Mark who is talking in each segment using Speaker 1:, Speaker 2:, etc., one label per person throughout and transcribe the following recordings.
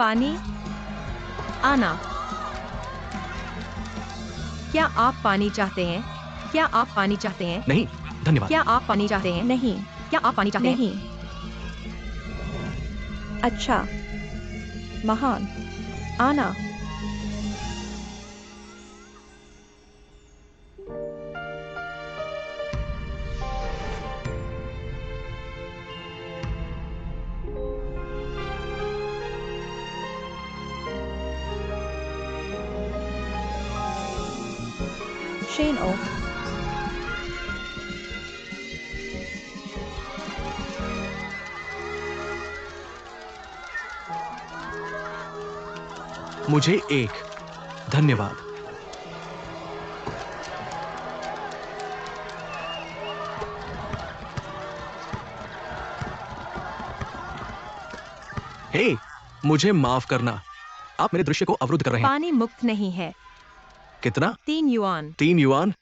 Speaker 1: पानी आना। क्या आप पानी चाहते हैं? क्या आप पानी चाहते हैं?
Speaker 2: नहीं, धन्यवाद।
Speaker 1: क्या आप पानी चाहते हैं? नहीं। क्या आप पानी चाहते हैं? नहीं। अच्छा। महान आना। शेन ओ।
Speaker 2: मुझे एक, धन्यवाद। हे, मुझे माफ करना, आप मेरे दृश्य को अवरुद्ध कर रहे हैं।
Speaker 1: पानी मुफ्त नहीं है।
Speaker 2: कितना?
Speaker 1: 3 युआन।
Speaker 2: 3 युआन?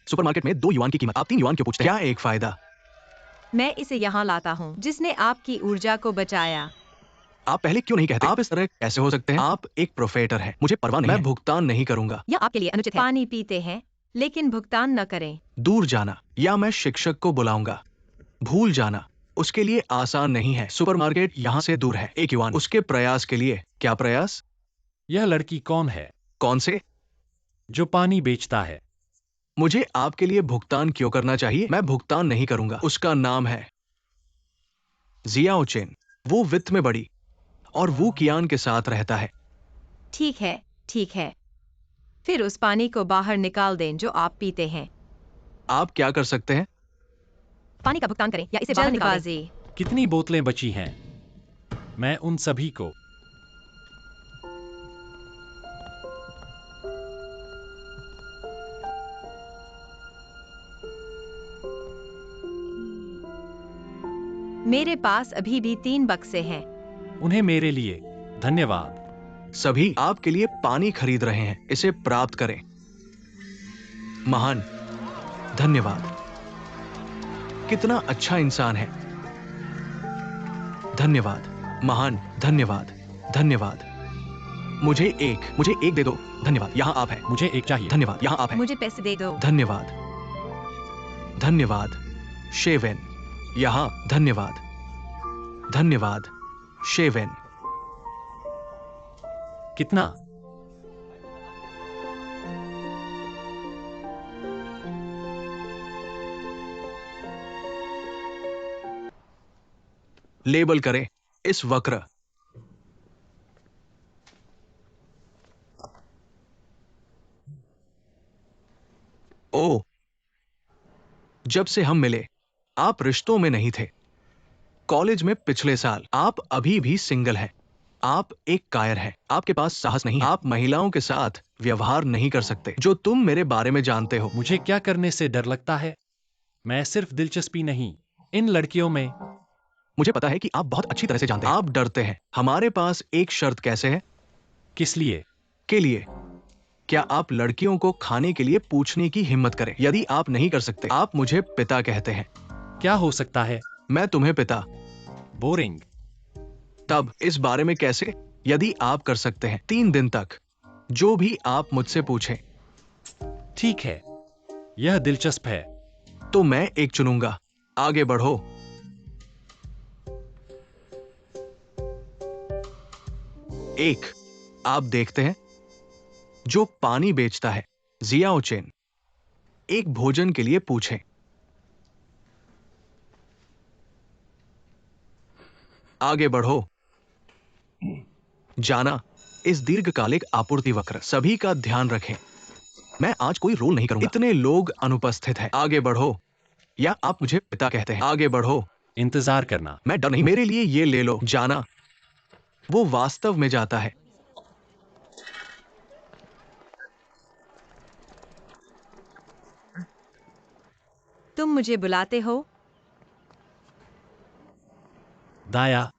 Speaker 2: सुपरमार्केट में 2 युआन की कीमत, आप 3 युआन क्यों पूछते हैं? क्या एक फायदा?
Speaker 1: मैं इसे यहाँ लाता हूँ जिसने आपकी ऊर्जा को बचाया।
Speaker 2: आप पहले क्यों नहीं कहते? आप इस तरह कैसे हो सकते हैं? आप एक प्रोफेटर हैं, मुझे परवाह नहीं है। मैं भुगतान नहीं करूंगा।
Speaker 1: यह आपके लिए अनुचित है। पानी पीते हैं लेकिन भुगतान न करें।
Speaker 2: दूर जाना या मैं शिक्षक को बुलाऊंगा। भूल जाना उसके लिए आसान नहीं है। सुपरमार्केट यहाँ से दूर है। 1 युआन उसके प्रयास के लिए। क्या प्रयास?
Speaker 3: यह लड़की कौन है
Speaker 2: कौन से?
Speaker 3: जो पानी बेचता है?
Speaker 2: मुझे आपके लिए भुगतान क्यों करना चाहिए? मैं भुगतान नहीं करूंगा। उसका नाम है जियाओ चेन। वो वित्त में बड़ी और वो कियान के साथ रहता है।
Speaker 1: ठीक है, ठीक है। फिर उस पानी को बाहर निकाल दें जो आप पीते हैं।
Speaker 2: आप क्या कर सकते हैं?
Speaker 1: पानी का भुगतान करें या इसे बाहर निकाल दें।
Speaker 3: कितनी बोतलें बची हैं? मैं उन सभी को
Speaker 1: मेरे पास अभी भी 3 बक्से हैं।
Speaker 3: उन्हें मेरे लिए धन्यवाद।
Speaker 2: सभी आपके लिए पानी खरीद रहे हैं। इसे प्राप्त करें। महान धन्यवाद। कितना अच्छा इंसान है। धन्यवाद। महान धन्यवाद। धन्यवाद। मुझे एक दे दो। धन्यवाद। यहाँ आप है।
Speaker 3: मुझे एक चाहिए।
Speaker 2: धन्यवाद। यहाँ आप है।
Speaker 1: मुझे पैसे दे दो।
Speaker 2: धन्यवाद। धन्यवाद। शेवेन यहाँ। धन्यवाद। धन्यवाद। शेवेन।
Speaker 3: कितना?
Speaker 2: लेबल करें इस वक्र। ओ, जब से हम मिले आप रिश्तों में नहीं थे। कॉलेज में पिछले साल। आप अभी भी सिंगल हैं। आप एक कायर हैं। आपके पास साहस नहीं है। आप महिलाओं के साथ व्यवहार नहीं कर सकते जो तुम मेरे बारे में जानते हो।
Speaker 3: मुझे क्या करने से डर लगता है? मैं सिर्फ दिलचस्पी नहीं, इन लड़कियों में।
Speaker 2: मुझे पता है कि आप बहुत अच्छी तरह से जानते हैं। आप डरते हैं। हमारे पास एक शर्त कैसे है?
Speaker 3: किस लिए?
Speaker 2: के लिए। क्या आप लड़कियों को खाने के लिए पूछने की हिम्मत करें? यदि आप नहीं कर सकते, आप मुझे पिता कहते हैं।
Speaker 3: क्या हो सकता है?
Speaker 2: मैं तुम्हें पिता।
Speaker 3: बोरिंग।
Speaker 2: तब इस बारे में कैसे? यदि आप कर सकते हैं 3 दिन तक जो भी आप मुझसे पूछें।
Speaker 3: ठीक है, यह दिलचस्प है।
Speaker 2: तो मैं एक चुनूंगा। आगे बढ़ो। एक आप देखते हैं जो पानी बेचता है। Xiao Chen. एक भोजन के लिए पूछें। आगे बढ़ो। जाना इस दीर्घकालिक आपूर्ति वक्र। सभी का ध्यान रखें। मैं आज कोई रोल नहीं करूंगा। इतने लोग अनुपस्थित हैं। आगे बढ़ो। या आप मुझे पिता कहते हैं। आगे बढ़ो।
Speaker 3: इंतजार करना।
Speaker 2: मैं डर नहीं। मेरे लिए ये ले लो। जाना वो वास्तव में जाता है।
Speaker 1: तुम मुझे बुलाते हो?
Speaker 3: दाया।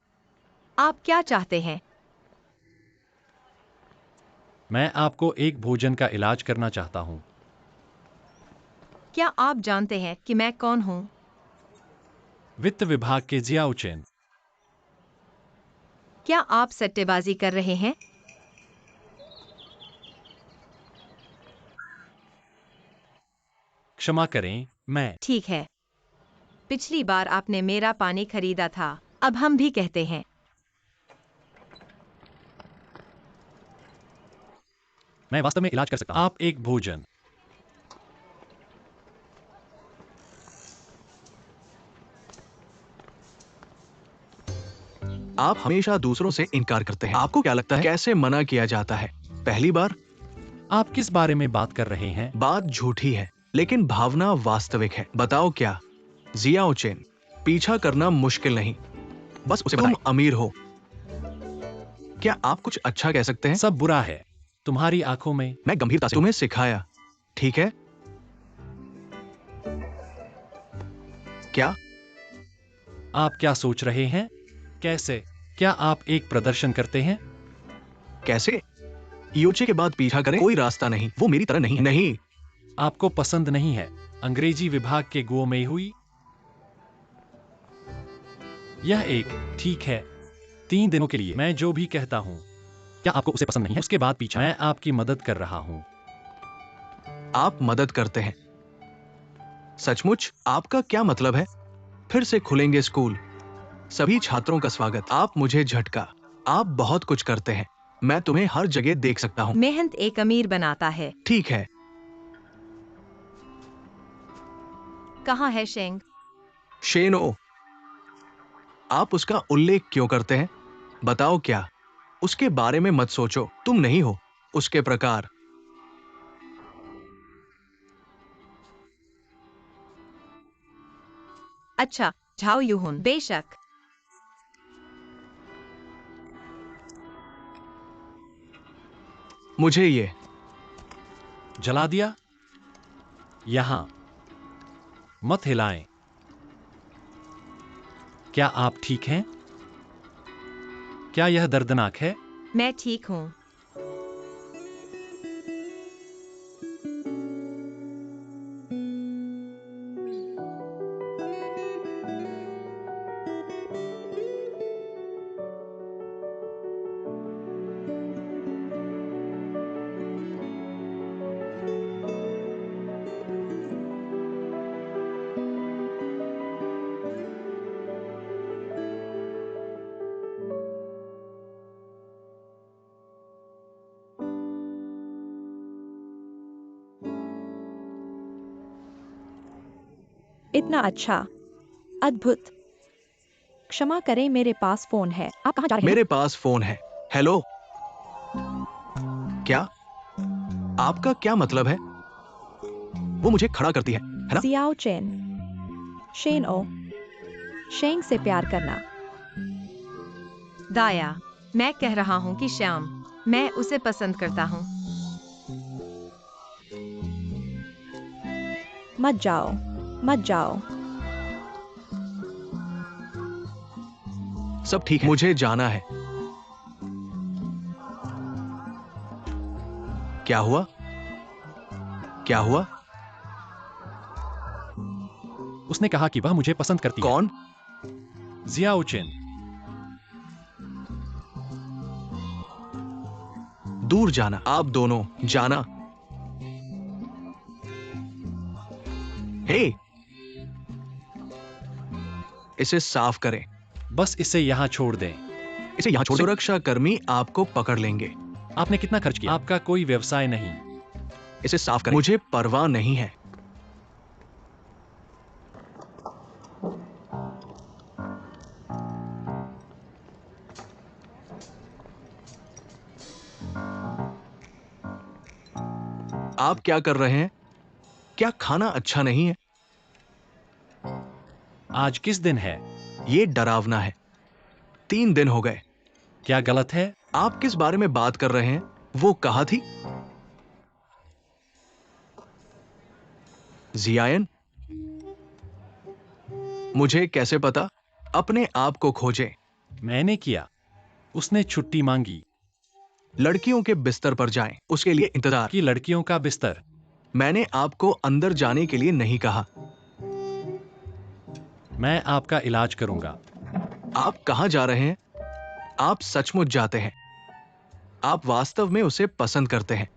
Speaker 1: आप क्या चाहते हैं?
Speaker 3: मैं आपको एक भोजन का इलाज करना चाहता हूं।
Speaker 1: क्या आप जानते हैं कि मैं कौन हूं?
Speaker 3: वित्त विभाग के जियाओ चेन।
Speaker 1: क्या आप सट्टेबाजी कर रहे हैं?
Speaker 3: क्षमा करें, मैं।
Speaker 1: ठीक है। पिछली बार आपने मेरा पानी खरीदा था, अब हम भी कहते हैं।
Speaker 3: मैं वास्तव में इलाज कर सकता हूं। आप एक भोजन।
Speaker 2: आप हमेशा दूसरों से इनकार करते हैं। आपको क्या लगता है कैसे मना किया जाता है? पहली बार?
Speaker 3: आप किस बारे में बात कर रहे हैं?
Speaker 2: बात झूठी है, लेकिन भावना वास्तविक है। बताओ क्या? जियाओ चेन, पीछा करना मुश्किल नहीं, बस उसे तुम अमीर हो। क्या आप कुछ अच्छा कह सकते हैं?
Speaker 3: सब बुरा है तुम्हारी आंखों में।
Speaker 2: मैं गंभीरता से तुम्हें सिखाया, ठीक है? क्या?
Speaker 3: आप क्या सोच रहे हैं? कैसे? क्या आप एक प्रदर्शन करते हैं?
Speaker 2: कैसे? यूचे के बाद पीछा करें? कोई रास्ता नहीं, वो मेरी तरह नहीं है। नहीं।
Speaker 3: आपको पसंद नहीं है अंग्रेजी विभाग के गुओ में हुई? यह एक ठीक है 3 दिनों के लिए मैं जो भी कहता हूं। क्या आपको उसे पसंद नहीं है? उसके बाद पीछा। मैं आपकी मदद कर रहा हूं।
Speaker 2: आप मदद करते हैं? सचमुच? आपका क्या मतलब है? फिर से खुलेंगे स्कूल। सभी छात्रों का स्वागत। आप मुझे झटका। आप बहुत कुछ करते हैं। मैं तुम्हें हर जगह देख सकता हूँ।
Speaker 1: मेहनत एक अमीर बनाता है।
Speaker 2: ठीक है।
Speaker 1: कहाँ है शेंग?
Speaker 2: शेनो। आप उसका उल्लेख क्यों करते हैं? बताओ क्या? उसके बारे में मत सोचो, तुम नहीं हो उसके प्रकार।
Speaker 1: अच्छा, झाओ यूहुन। बेशक।
Speaker 2: मुझे ये
Speaker 3: जला दिया? यहां मत हिलाएं। क्या आप ठीक हैं? क्या यह दर्दनाक है?
Speaker 1: मैं ठीक हूँ।
Speaker 4: इतना अच्छा, अद्भुत। क्षमा करें, मेरे पास फोन है। आप कहाँ जा रहे हैं?
Speaker 2: मेरे पास फोन है। हेलो। क्या? आपका क्या मतलब है? वो मुझे खड़ा करती है ना?
Speaker 4: जियाओ चेन, शेन ओ, शेंग से प्यार करना।
Speaker 1: दाया, मैं कह रहा हूँ कि श्याम, मैं उसे पसंद करता हूँ।
Speaker 4: मत जाओ, मत जाओ।
Speaker 2: सब ठीक है, मुझे जाना है। क्या हुआ? क्या हुआ?
Speaker 3: उसने कहा कि वह मुझे पसंद करती है।
Speaker 2: कौन?
Speaker 3: Xiao Chen.
Speaker 2: दूर जाना, आप दोनों जाना। हे, इसे साफ करें।
Speaker 3: बस इसे यहां छोड़ दें।
Speaker 2: इसे यहाँ छोड़ दें। सुरक्षा कर्मी आपको पकड़ लेंगे।
Speaker 3: आपने कितना खर्च किया? आपका कोई व्यवसाय नहीं।
Speaker 2: इसे साफ करें। मुझे परवाह नहीं है। आप क्या कर रहे हैं? क्या खाना अच्छा नहीं है?
Speaker 3: आज किस दिन है?
Speaker 2: ये डरावना है। 3 दिन हो गए।
Speaker 3: क्या गलत है?
Speaker 2: आप किस बारे में बात कर रहे हैं? वो कहा थी? जियायन? मुझे कैसे पता? अपने आप को खोजें।
Speaker 3: मैंने किया। उसने छुट्टी मांगी।
Speaker 2: लड़कियों के बिस्तर पर जाएं। उसके लिए इंतजार।
Speaker 3: कि लड़कियों का बिस्तर।
Speaker 2: मैंने आपको अंदर जाने के लिए नहीं कहा।
Speaker 3: मैं आपका इलाज करूंगा।
Speaker 2: आप कहां जा रहे हैं? आप सचमुच जाते हैं, आप वास्तव में उसे पसंद करते हैं।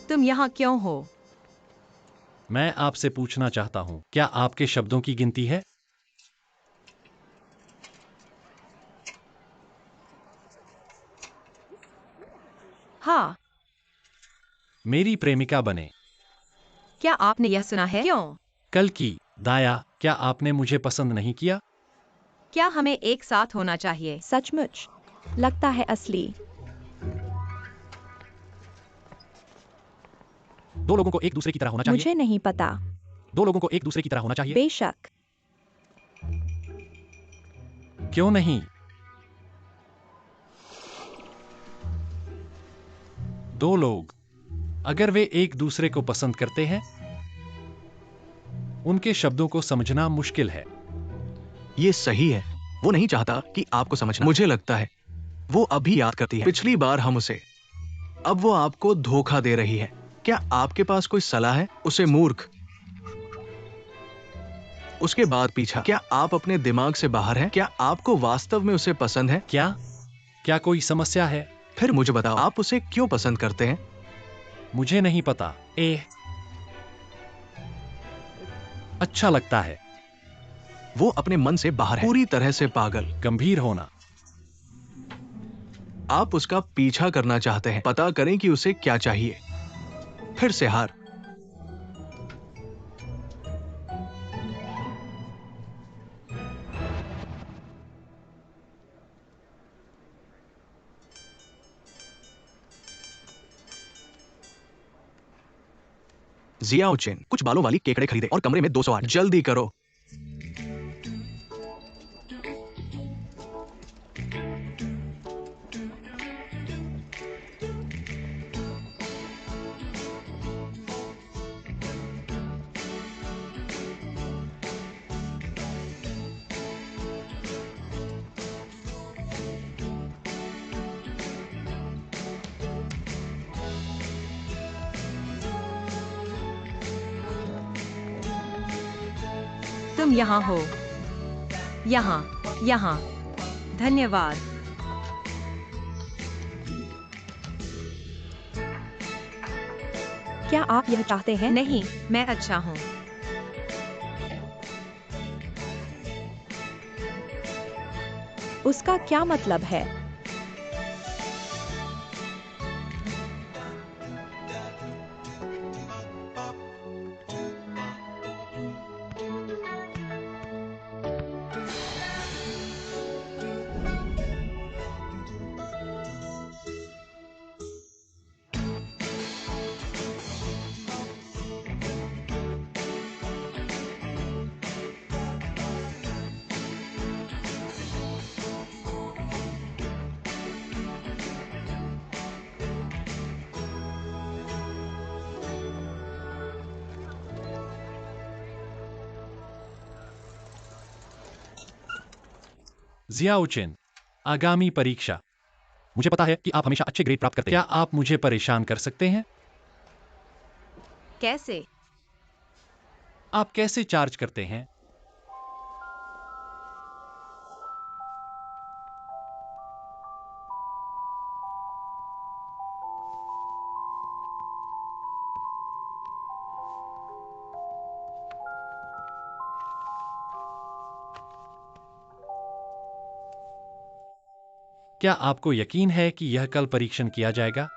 Speaker 1: तुम यहाँ क्यों हो?
Speaker 3: मैं आपसे पूछना चाहता हूं, क्या आपके शब्दों की गिनती है?
Speaker 1: हाँ।
Speaker 3: मेरी प्रेमिका बने।
Speaker 1: क्या आपने यह सुना है? क्यों?
Speaker 3: कल की दाया, क्या आपने मुझे पसंद नहीं किया?
Speaker 1: क्या हमें एक साथ होना चाहिए?
Speaker 4: सचमुच लगता है असली।
Speaker 3: दो लोगों को एक दूसरे की तरह होना चाहिए।
Speaker 4: मुझे नहीं पता।
Speaker 3: दो लोगों को एक दूसरे की तरह होना चाहिए।
Speaker 4: बेशक।
Speaker 3: क्यों नहीं? दो लोग, अगर वे एक दूसरे को पसंद करते हैं, उनके शब्दों को समझना मुश्किल है।
Speaker 2: ये सही है, वो नहीं चाहता कि आपको समझना। मुझे लगता है वो अभी याद करती है पिछली बार हम उसे। अब वो आपको धोखा दे रही है। क्या आपके पास कोई सलाह है? उसे मूर्ख, उसके बाद पीछा। क्या आप अपने दिमाग से बाहर हैं? क्या आपको वास्तव में उसे पसंद है?
Speaker 3: क्या कोई समस्या है?
Speaker 2: फिर मुझे बताओ, आप उसे क्यों पसंद करते हैं?
Speaker 3: मुझे नहीं पता। अच्छा लगता है।
Speaker 2: वो अपने मन से बाहर है, पूरी तरह से पागल।
Speaker 3: गंभीर होना।
Speaker 2: आप उसका पीछा करना चाहते हैं, पता करें कि उसे क्या चाहिए। फिर से हार। जियाओ चेन, कुछ बालों वाली केकड़े खरीदे और कमरे में 208। जल्दी करो।
Speaker 1: तुम यहाँ हो। यहाँ, यहाँ। धन्यवाद।
Speaker 4: क्या आप यह चाहते हैं?
Speaker 1: नहीं, मैं अच्छा हूँ।
Speaker 4: उसका क्या मतलब है?
Speaker 3: जियाओचेन, आगामी परीक्षा। मुझे पता है कि आप हमेशा अच्छे ग्रेड प्राप्त करते हैं। क्या आप मुझे परेशान कर सकते हैं?
Speaker 1: कैसे?
Speaker 3: आप कैसे चार्ज करते हैं? क्या आपको यकीन है कि यह कल परीक्षण किया जाएगा?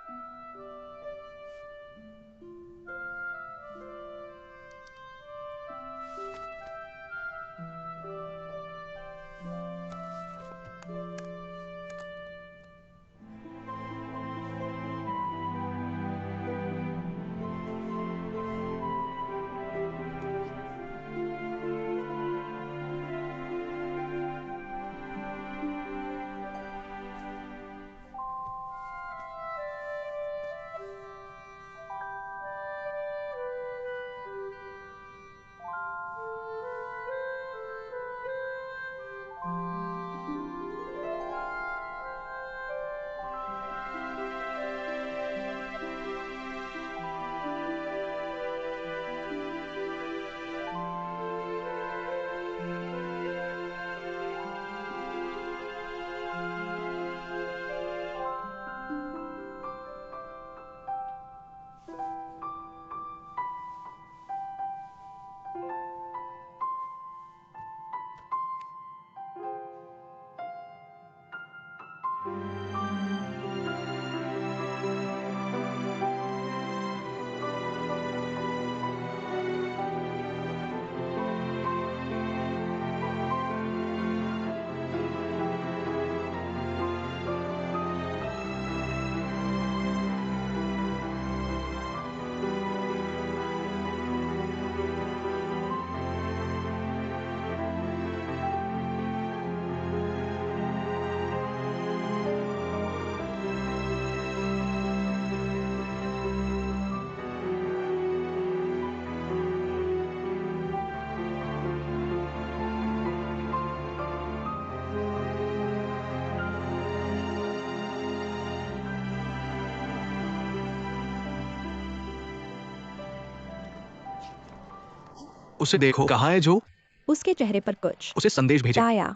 Speaker 2: उसे देखो। कहाँ है जो?
Speaker 4: उसके चेहरे पर कुछ
Speaker 2: उसे संदेश भेजे।
Speaker 4: आया।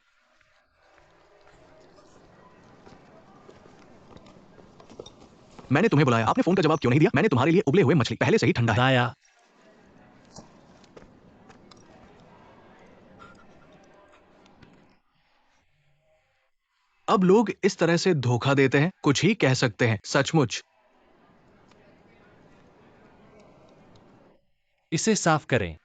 Speaker 2: मैंने तुम्हें बुलाया, आपने फोन का जवाब क्यों नहीं दिया? मैंने तुम्हारे लिए उबले हुए मछली पहले से ही ठंडा है।
Speaker 3: दाया।
Speaker 2: अब लोग इस तरह से धोखा देते हैं, कुछ ही कह सकते हैं, सचमुच।
Speaker 3: इसे साफ करें।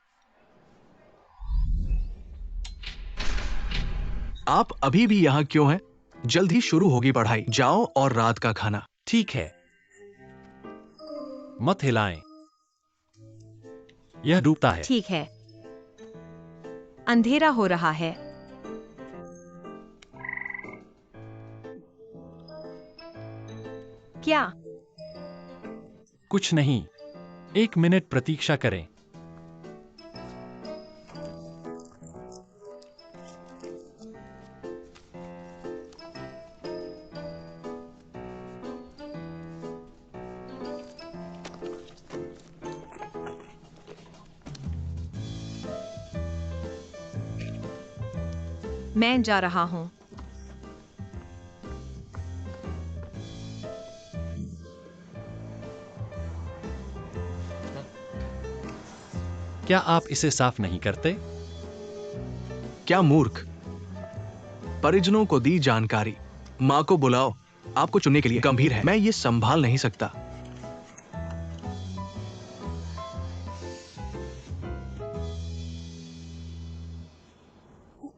Speaker 2: आप अभी भी यहाँ क्यों हैं? जल्द ही शुरू होगी पढ़ाई, जाओ और रात का खाना।
Speaker 3: ठीक है, मत हिलाएं, यह डूबता है।
Speaker 1: ठीक है। अंधेरा हो रहा है। क्या?
Speaker 3: कुछ नहीं, 1 मिनट प्रतीक्षा करें।
Speaker 1: मैं जा रहा हूँ।
Speaker 3: क्या आप इसे साफ नहीं करते?
Speaker 2: क्या मूर्ख! परिजनों को दी जानकारी। माँ को बुलाओ, आपको चुनने के लिए गंभीर है। मैं ये संभाल नहीं सकता।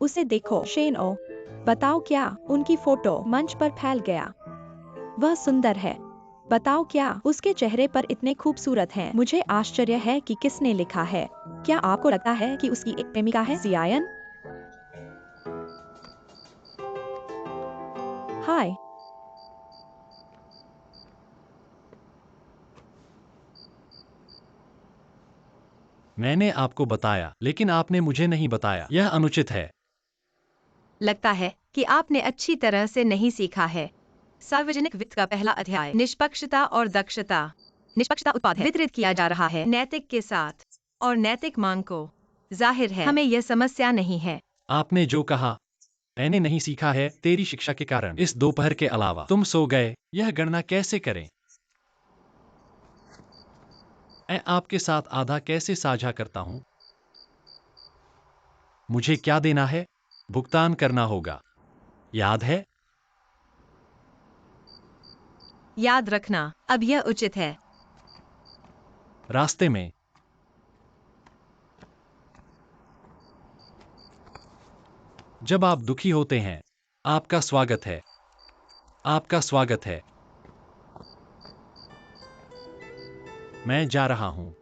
Speaker 4: उसे देखो। शेन ओ, बताओ क्या उनकी फोटो मंच पर फैल गया? वह सुंदर है। बताओ क्या उसके चेहरे पर इतने खूबसूरत हैं। मुझे आश्चर्य है कि किसने लिखा है। क्या आपको लगता है कि उसकी एक प्रेमिका है? जियान? हाय।
Speaker 3: मैंने आपको बताया, लेकिन आपने मुझे नहीं बताया। यह अनुचित है।
Speaker 1: लगता है कि आपने अच्छी तरह से नहीं सीखा है। सार्वजनिक वित्त का पहला अध्याय, निष्पक्षता और दक्षता। निष्पक्षता उत्पाद है, वितरित किया जा रहा है नैतिक के साथ और नैतिक मांग को। जाहिर है हमें यह समस्या नहीं है।
Speaker 3: आपने जो कहा मैंने नहीं सीखा है तेरी शिक्षा के कारण। इस दोपहर के अलावा तुम सो गए। यह गणना कैसे करें? मैं आपके साथ आधा कैसे साझा करता हूं? मुझे क्या देना है? भुगतान करना होगा, याद है?
Speaker 1: याद रखना, अब यह उचित है।
Speaker 3: रास्ते में। जब आप दुखी होते हैं, आपका स्वागत है। आपका स्वागत है। मैं जा रहा हूं।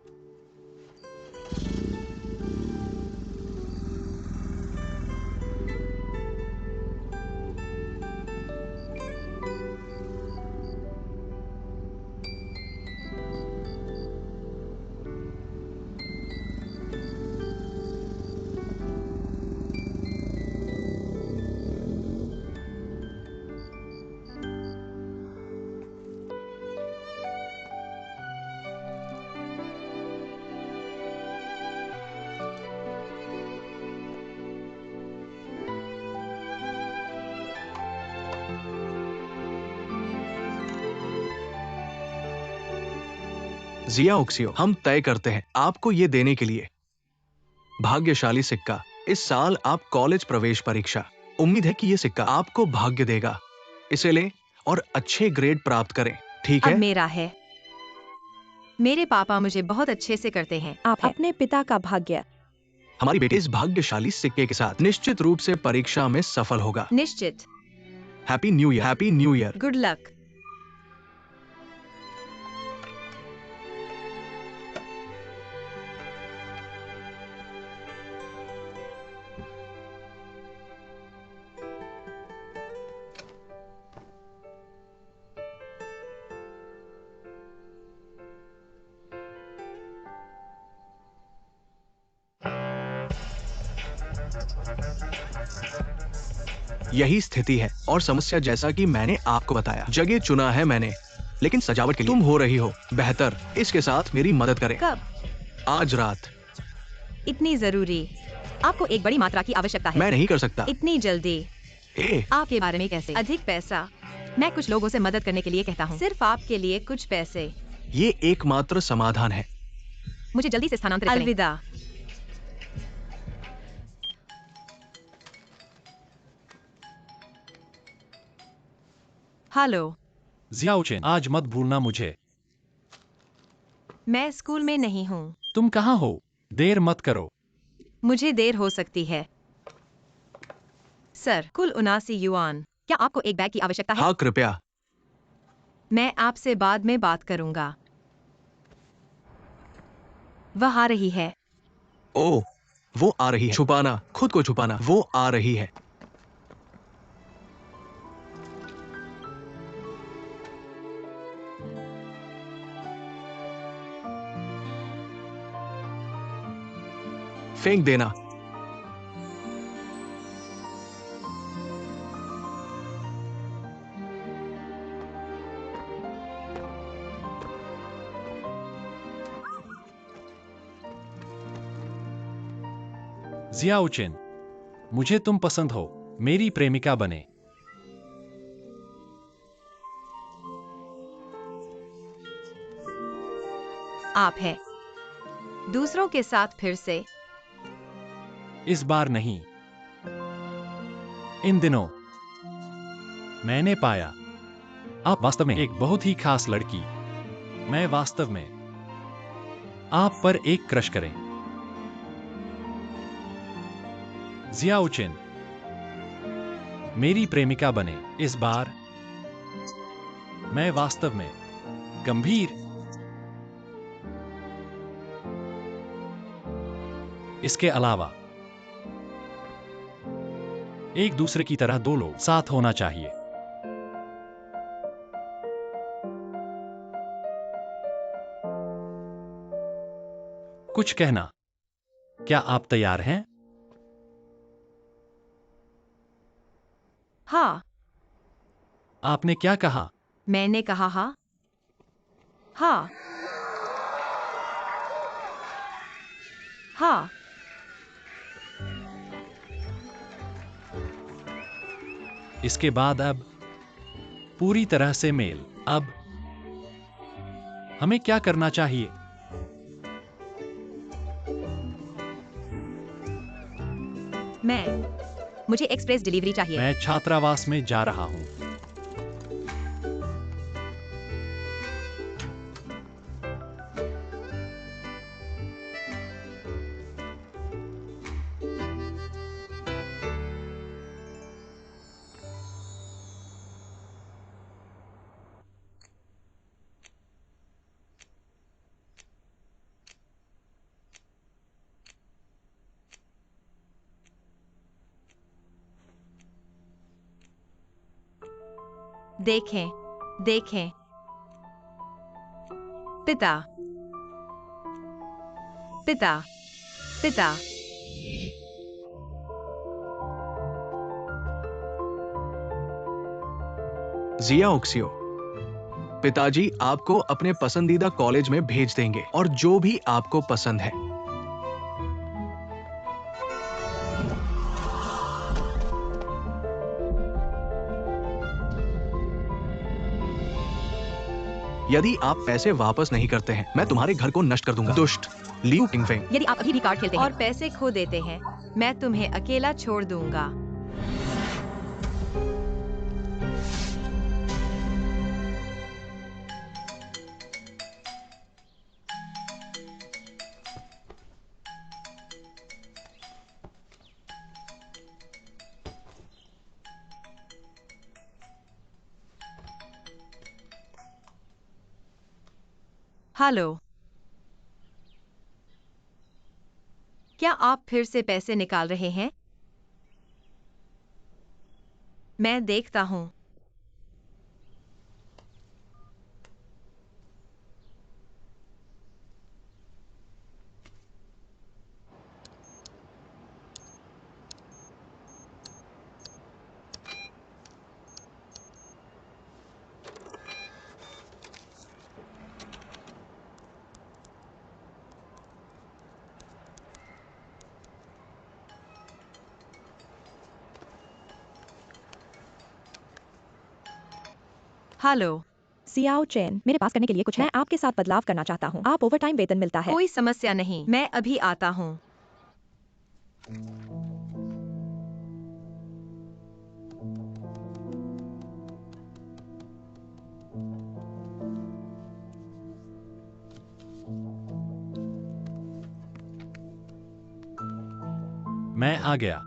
Speaker 2: जिया उक्सियो, हम तय करते हैं आपको ये देने के लिए भाग्यशाली सिक्का। इस साल आप कॉलेज प्रवेश परीक्षा। उम्मीद है कि ये सिक्का आपको भाग्य देगा। इसे लें और अच्छे ग्रेड प्राप्त करें, ठीक
Speaker 1: अब
Speaker 2: है?
Speaker 1: मेरा है। मेरे पापा मुझे बहुत अच्छे से करते हैं।
Speaker 4: आप अपने पिता का भाग्य।
Speaker 2: हमारी बेटी इस भाग्यशाली सिक्के के साथ निश्चित रूप से परीक्षा में सफल होगा।
Speaker 1: निश्चित।
Speaker 2: Happy new year, happy new year.
Speaker 1: Good luck.
Speaker 2: यही स्थिति है और समस्या जैसा कि मैंने आपको बताया। जगह चुना है मैंने, लेकिन सजावट के लिए तुम हो रही हो बेहतर। इसके साथ मेरी मदद करें।
Speaker 1: कब?
Speaker 2: आज रात।
Speaker 1: इतनी जरूरी। आपको एक बड़ी मात्रा की आवश्यकता है।
Speaker 2: मैं नहीं कर सकता।
Speaker 1: इतनी जल्दी।
Speaker 2: ए,
Speaker 1: आपके बारे में कैसे? अधिक पैसा। मैं कुछ लोगों से मदद करने के लिए कहता हूँ, सिर्फ आपके लिए कुछ पैसे।
Speaker 2: ये एकमात्र समाधान है।
Speaker 1: मुझे जल्दी से स्थानांतरित करें। अलविदा। हेलो।
Speaker 3: जियाओचेन, आज मत भूलना मुझे।
Speaker 1: मैं स्कूल में नहीं हूँ।
Speaker 3: तुम कहाँ हो? देर मत करो।
Speaker 1: मुझे देर हो सकती है। सर, कुल 79 युआन। क्या आपको एक बैग की आवश्यकता है?
Speaker 2: हाँ, कृपया।
Speaker 1: मैं आपसे बाद में बात करूंगा। वह आ रही है।
Speaker 2: ओ, वो आ रही है। छुपाना, खुद को छुपाना। वो आ रही है। फेंक देना।
Speaker 3: जियाओचेन, मुझे तुम पसंद हो। मेरी प्रेमिका बने।
Speaker 1: आप है। दूसरों के साथ फिर से।
Speaker 3: इस बार नहीं। इन दिनों मैंने पाया आप वास्तव में एक बहुत ही खास लड़की। मैं वास्तव में आप पर एक क्रश करें। जियाओचेन, मेरी प्रेमिका बने। इस बार मैं वास्तव में गंभीर। इसके अलावा एक दूसरे की तरह दो लोग साथ होना चाहिए। कुछ कहना। क्या आप तैयार हैं?
Speaker 1: हाँ।
Speaker 3: आपने क्या कहा?
Speaker 1: मैंने कहा हाँ। हाँ। हाँ।
Speaker 3: इसके बाद अब पूरी तरह से मेल। अब हमें क्या करना चाहिए?
Speaker 1: मुझे एक्सप्रेस डिलीवरी चाहिए।
Speaker 3: मैं छात्रावास में जा रहा हूं।
Speaker 1: देखें। देखें। पिता। पिता। पिता।
Speaker 2: जिया ओक्सियो, पिताजी आपको अपने पसंदीदा कॉलेज में भेज देंगे और जो भी आपको पसंद है। यदि आप पैसे वापस नहीं करते हैं, मैं तुम्हारे घर को नष्ट कर दूंगा। दुष्ट लियू टिंगफेंग।
Speaker 1: यदि आप अभी भी कार्ड खेलते हैं और पैसे खो देते हैं, मैं तुम्हें अकेला छोड़ दूंगा। हेलो। क्या आप फिर से पैसे निकाल रहे हैं? मैं देखता हूं। हेलो।
Speaker 4: सियाओ चेन, मेरे पास करने के लिए कुछ है। मैं आपके साथ बदलाव करना चाहता हूँ। आप ओवरटाइम वेतन मिलता है।
Speaker 1: कोई समस्या नहीं, मैं अभी आता हूँ।
Speaker 3: मैं आ गया।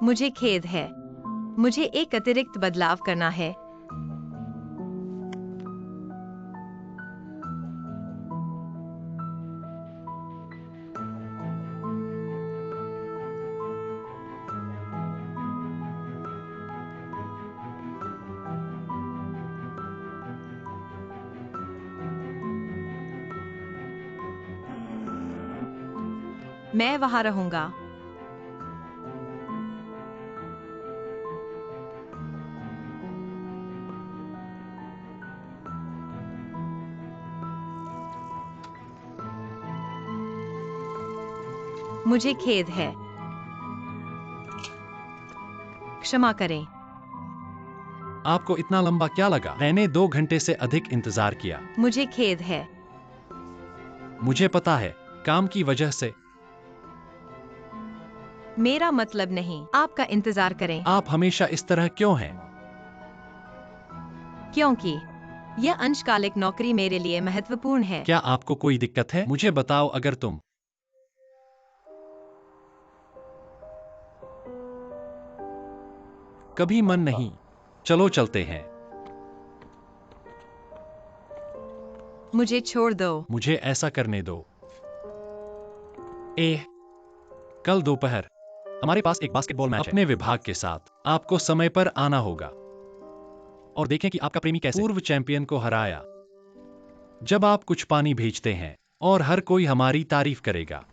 Speaker 1: मुझे खेद है, मुझे एक अतिरिक्त बदलाव करना है। मैं वहां रहूंगा। मुझे खेद है, क्षमा करें।
Speaker 3: आपको इतना लंबा क्या लगा? मैंने 2 घंटे से अधिक इंतजार किया।
Speaker 1: मुझे खेद है।
Speaker 3: मुझे पता है, काम की वजह से।
Speaker 1: मेरा मतलब नहीं, आपका इंतजार करें।
Speaker 3: आप हमेशा इस तरह क्यों हैं?
Speaker 1: क्योंकि यह अंशकालिक नौकरी मेरे लिए महत्वपूर्ण है।
Speaker 3: क्या आपको कोई दिक्कत है? मुझे बताओ अगर तुम। कभी मन नहीं। चलो चलते हैं।
Speaker 1: मुझे छोड़ दो।
Speaker 3: मुझे ऐसा करने दो। कल दोपहर हमारे पास एक बास्केटबॉल मैच है अपने विभाग के साथ। आपको समय पर आना होगा और देखें कि आपका प्रेमी कैसे पूर्व चैंपियन को हराया। जब आप कुछ पानी भेजते हैं और हर कोई हमारी तारीफ करेगा।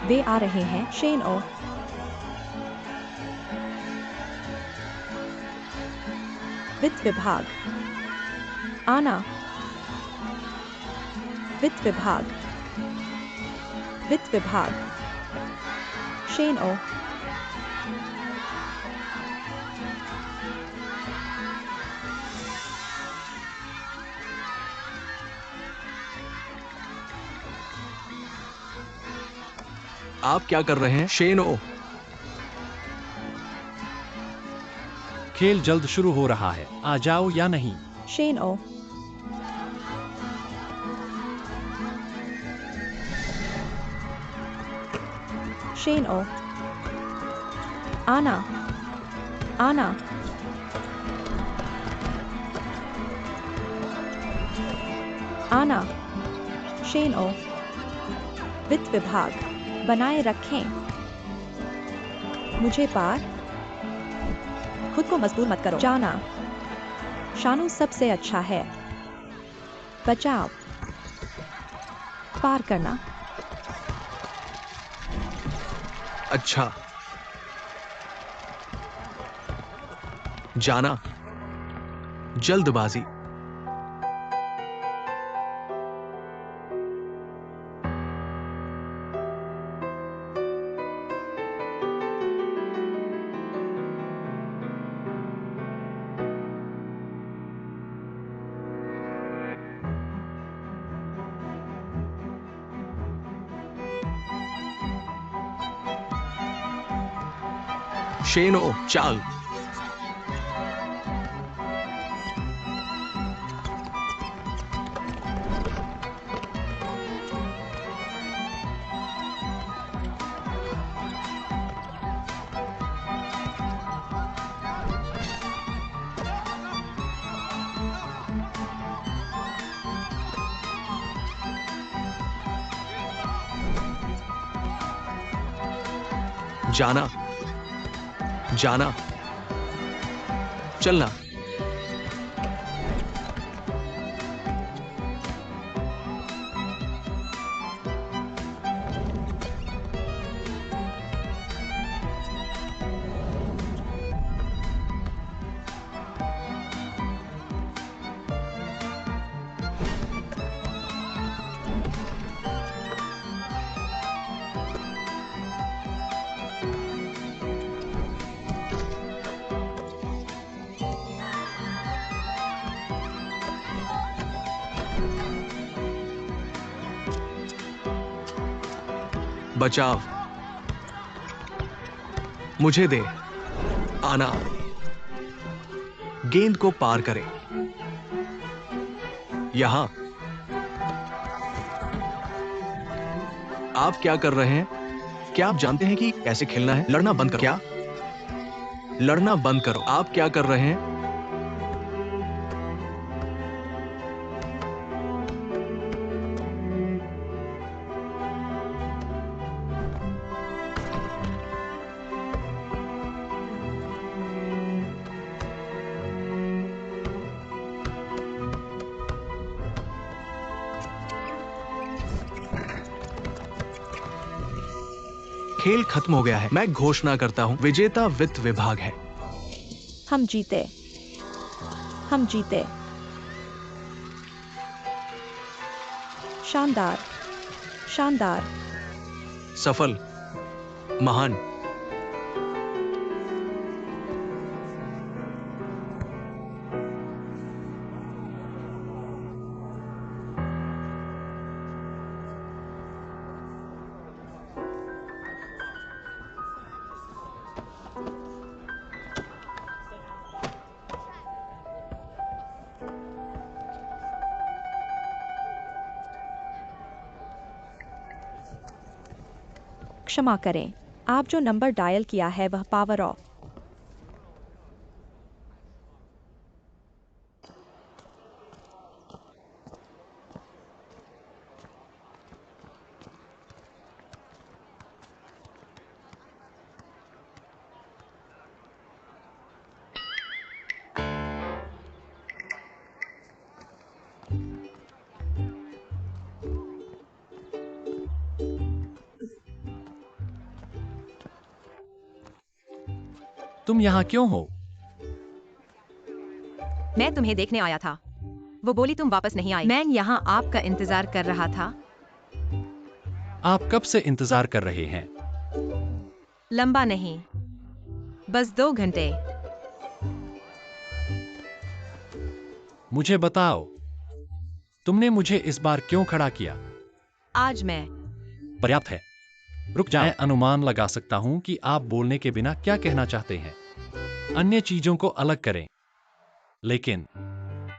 Speaker 4: वे आ रहे हैं। शेन ओ। वित्त विभाग। आना। वित्त विभाग। वित्त विभाग। शेन ओ।
Speaker 2: आप क्या कर रहे हैं शेनो?
Speaker 3: खेल जल्द शुरू हो रहा है, आ जाओ या नहीं?
Speaker 4: शेन ओ। शेन ओ। आना। आना। आना। शेन ओ। वित्त विभाग। बनाए रखें। मुझे पार। खुद को मजबूर मत करो। जाना। शानू सबसे अच्छा है। बचाव। पार करना।
Speaker 2: अच्छा, जाना। जल्दबाजी। शेनो चाल। जाना। जाना। चलना। बचाव। मुझे दे। आना। गेंद को पार करें। यहां। आप क्या कर रहे हैं? क्या आप जानते हैं कि कैसे खेलना है? लड़ना बंद करो। क्या? लड़ना बंद करो। आप क्या कर रहे हैं? खेल खत्म हो गया है। मैं घोषणा करता हूं, विजेता वित्त विभाग है।
Speaker 4: हम जीते। हम जीते। शानदार। शानदार।
Speaker 2: सफल। महान।
Speaker 4: क्षमा करें, आप जो नंबर डायल किया है वह पावर ऑफ।
Speaker 3: तुम यहाँ क्यों हो?
Speaker 1: मैं तुम्हें देखने आया था। वो बोली तुम वापस नहीं आई। मैं यहाँ आपका इंतजार कर रहा था।
Speaker 3: आप कब से इंतजार कर रहे हैं?
Speaker 1: लंबा नहीं, बस 2 घंटे।
Speaker 3: मुझे बताओ, तुमने मुझे इस बार क्यों खड़ा किया?
Speaker 1: आज मैं
Speaker 3: पर्याप्त है। रुक जाएं। मैं अनुमान लगा सकता हूं कि आप बोलने के बिना क्या कहना चाहते हैं। अन्य चीजों को अलग करें। लेकिन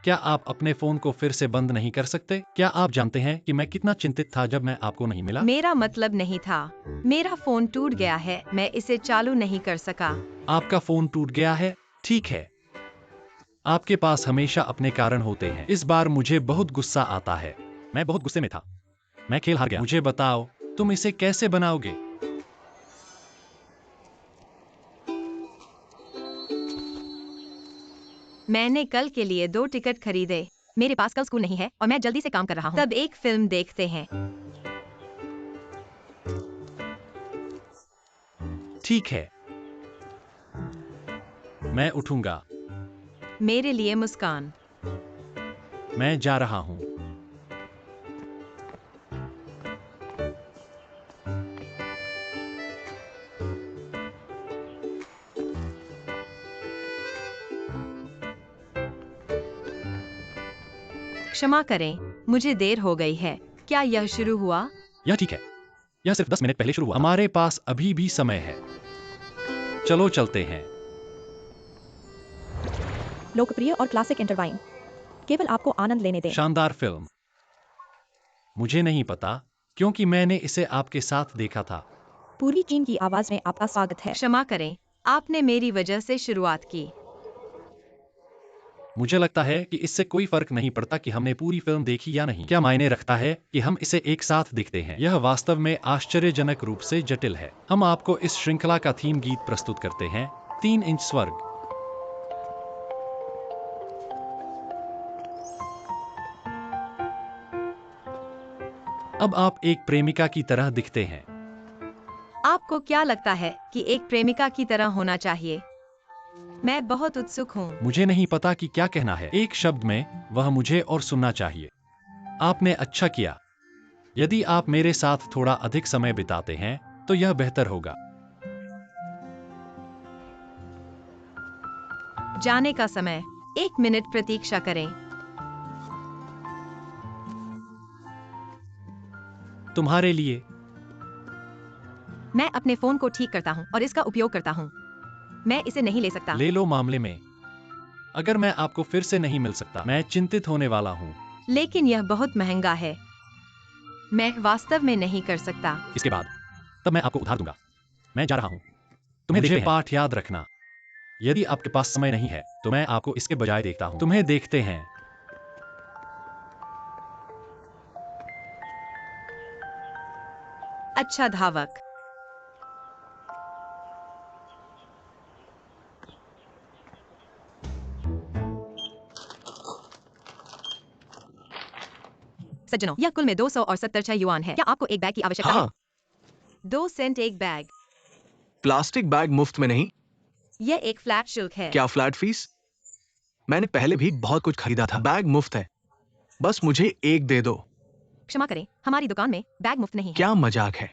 Speaker 3: क्या आप अपने फोन को फिर से बंद नहीं कर सकते? क्या आप जानते हैं कि मैं कितना चिंतित था जब मैं आपको नहीं मिला?
Speaker 1: मेरा मतलब नहीं था। मेरा फोन टूट गया है, मैं इसे चालू नहीं कर सका।
Speaker 3: आपका फोन टूट गया है? ठीक है। आपके पास हमेशा अपने कारण होते हैं। इस बार मुझे बहुत गुस्सा आता है। मैं बहुत गुस्से में था। मैं खेल हार गया। मुझे बताओ, तुम इसे कैसे बनाओगे?
Speaker 1: मैंने कल के लिए 2 टिकट खरीदे। मेरे पास कल स्कूल नहीं है और मैं जल्दी से काम कर रहा हूँ। तब एक फिल्म देखते हैं।
Speaker 3: ठीक है, मैं उठूंगा।
Speaker 1: मेरे लिए मुस्कान।
Speaker 3: मैं जा रहा हूं।
Speaker 1: क्षमा करें, मुझे देर हो गई है। क्या यह शुरू हुआ?
Speaker 3: यह ठीक है। यह सिर्फ 10 मिनट पहले शुरू हुआ। हमारे पास अभी भी समय है। चलो चलते हैं।
Speaker 4: लोकप्रिय और क्लासिक इंटरवाइन, केवल आपको आनंद लेने दें।
Speaker 3: शानदार फिल्म। मुझे नहीं पता क्योंकि मैंने इसे आपके साथ देखा था।
Speaker 4: पूरी टीम की आवाज में आपका स्वागत है।
Speaker 1: क्षमा करें, आपने मेरी वजह से शुरुआत की।
Speaker 3: मुझे लगता है कि इससे कोई फर्क नहीं पड़ता कि हमने पूरी फिल्म देखी या नहीं। क्या मायने रखता है कि हम इसे एक साथ देखते हैं। यह वास्तव में आश्चर्यजनक रूप से जटिल है। हम आपको इस श्रृंखला का थीम गीत प्रस्तुत करते हैं, 3 इंच स्वर्ग। अब आप एक प्रेमिका की तरह दिखते हैं।
Speaker 1: आपको क्या लगता है कि एक प्रेमिका की तरह होना चाहिए? मैं बहुत उत्सुक हूँ।
Speaker 3: मुझे नहीं पता कि क्या कहना है। एक शब्द में, वह मुझे और सुनना चाहिए। आपने अच्छा किया। यदि आप मेरे साथ थोड़ा अधिक समय बिताते हैं, तो यह बेहतर होगा।
Speaker 1: जाने का समय। 1 मिनट प्रतीक्षा करें।
Speaker 3: तुम्हारे लिए।
Speaker 1: मैं अपने फोन को ठीक करता हूँ और इसका उपयोग करता हूँ। मैं इसे नहीं ले सकता।
Speaker 3: ले लो। मामले में अगर मैं आपको फिर से नहीं मिल सकता, मैं चिंतित होने वाला हूँ।
Speaker 1: लेकिन यह बहुत महंगा है। मैं वास्तव में नहीं कर सकता।
Speaker 3: इसके बाद तब मैं आपको उधार दूंगा। मैं जा रहा हूँ। तुम्हें देखते हैं। पाठ याद रखना, यदि आपके पास समय नहीं है तो मैं आपको इसके बजाय देखता हूँ। तुम्हें देखते हैं।
Speaker 1: अच्छा धावक। सज्जनों, यह कुल में 276 युआन है। क्या आपको एक बैग की आवश्यकता
Speaker 2: हाँ,
Speaker 1: है? 2 सेंट एक बैग।
Speaker 2: प्लास्टिक बैग मुफ्त में नहीं।
Speaker 1: यह एक फ्लैट शुल्क है।
Speaker 2: क्या फ्लैट फीस? मैंने पहले भी बहुत कुछ खरीदा था। बैग मुफ्त है, बस मुझे एक दे दो।
Speaker 1: क्षमा करें, हमारी दुकान में बैग मुफ्त नहीं है।
Speaker 2: क्या मजाक है?